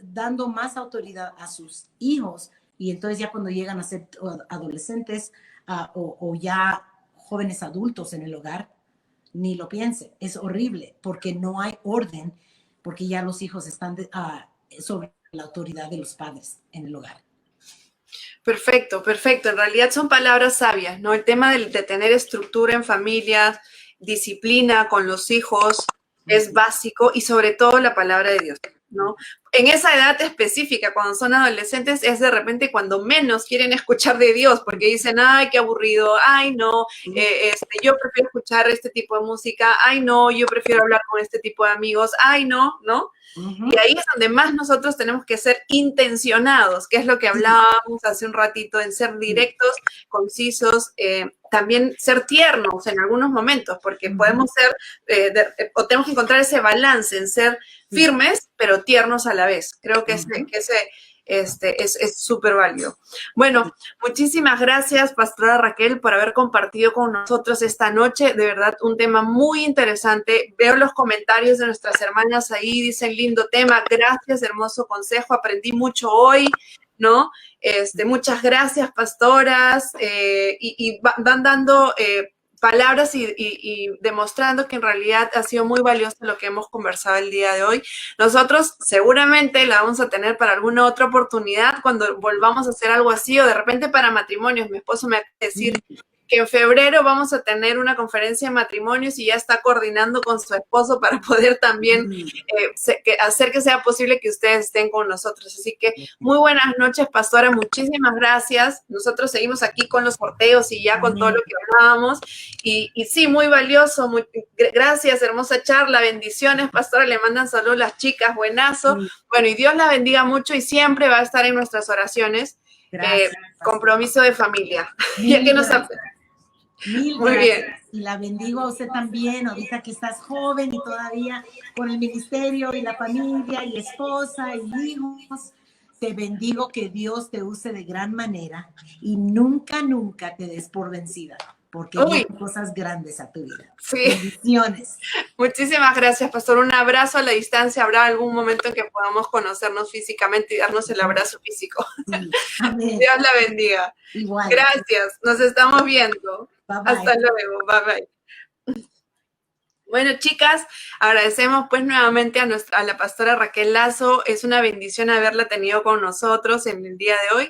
dando más autoridad a sus hijos. Y entonces ya cuando llegan a ser adolescentes o ya jóvenes adultos en el hogar, ni lo piense, es horrible porque no hay orden, porque ya los hijos están sobre la autoridad de los padres en el hogar. Perfecto. En realidad son palabras sabias, ¿no? El tema de tener estructura en familias, disciplina con los hijos es básico y sobre todo la palabra de Dios. ¿no? En esa edad específica, cuando son adolescentes, es de repente cuando menos quieren escuchar de Dios, porque dicen, ay, qué aburrido, ay, no, yo prefiero escuchar este tipo de música, ay, no, yo prefiero hablar con este tipo de amigos, ay, no, ¿no? Y ahí es donde más nosotros tenemos que ser intencionados, que es lo que hablábamos hace un ratito, en ser directos, concisos, también ser tiernos en algunos momentos, porque podemos ser, o tenemos que encontrar ese balance en ser firmes, pero tiernos a la vez. Creo que ese es súper válido. Bueno, muchísimas gracias, Pastora Raquel, por haber compartido con nosotros esta noche. De verdad, un tema muy interesante. Veo los comentarios de nuestras hermanas ahí, dicen lindo tema. Gracias, hermoso consejo. Aprendí mucho hoy, ¿no? Muchas gracias, pastoras. Y van dando palabras y demostrando que en realidad ha sido muy valioso lo que hemos conversado el día de hoy. Nosotros seguramente la vamos a tener para alguna otra oportunidad cuando volvamos a hacer algo así, o de repente para matrimonios. Mi esposo me va a decir que en febrero vamos a tener una conferencia de matrimonios y ya está coordinando con su esposo para poder también hacer que sea posible que ustedes estén con nosotros. Así que muy buenas noches, pastora, muchísimas gracias. Nosotros seguimos aquí con los sorteos y ya con todo lo que hablábamos. Y sí, muy valioso. Gracias, hermosa charla. Bendiciones, pastora. Le mandan saludos las chicas. Buenazo. Bueno, y Dios la bendiga mucho y siempre va a estar en nuestras oraciones. Gracias. Compromiso de familia. Ya que nos Muy bien. Y la bendigo a usted también, ahorita que estás joven y todavía con el ministerio y la familia y esposa y hijos. Te bendigo, que Dios te use de gran manera y nunca, nunca te des por vencida, porque vienen cosas grandes a tu vida. Sí. Bendiciones. Muchísimas gracias, pastor. Un abrazo a la distancia. Habrá algún momento en que podamos conocernos físicamente y darnos el abrazo físico. Sí. Amén. Dios la bendiga. Igual. Gracias. Nos estamos viendo. Bye, bye. Hasta luego. Bye bye. Bueno, chicas, agradecemos pues nuevamente a la pastora Raquel Lazo. Es una bendición haberla tenido con nosotros en el día de hoy.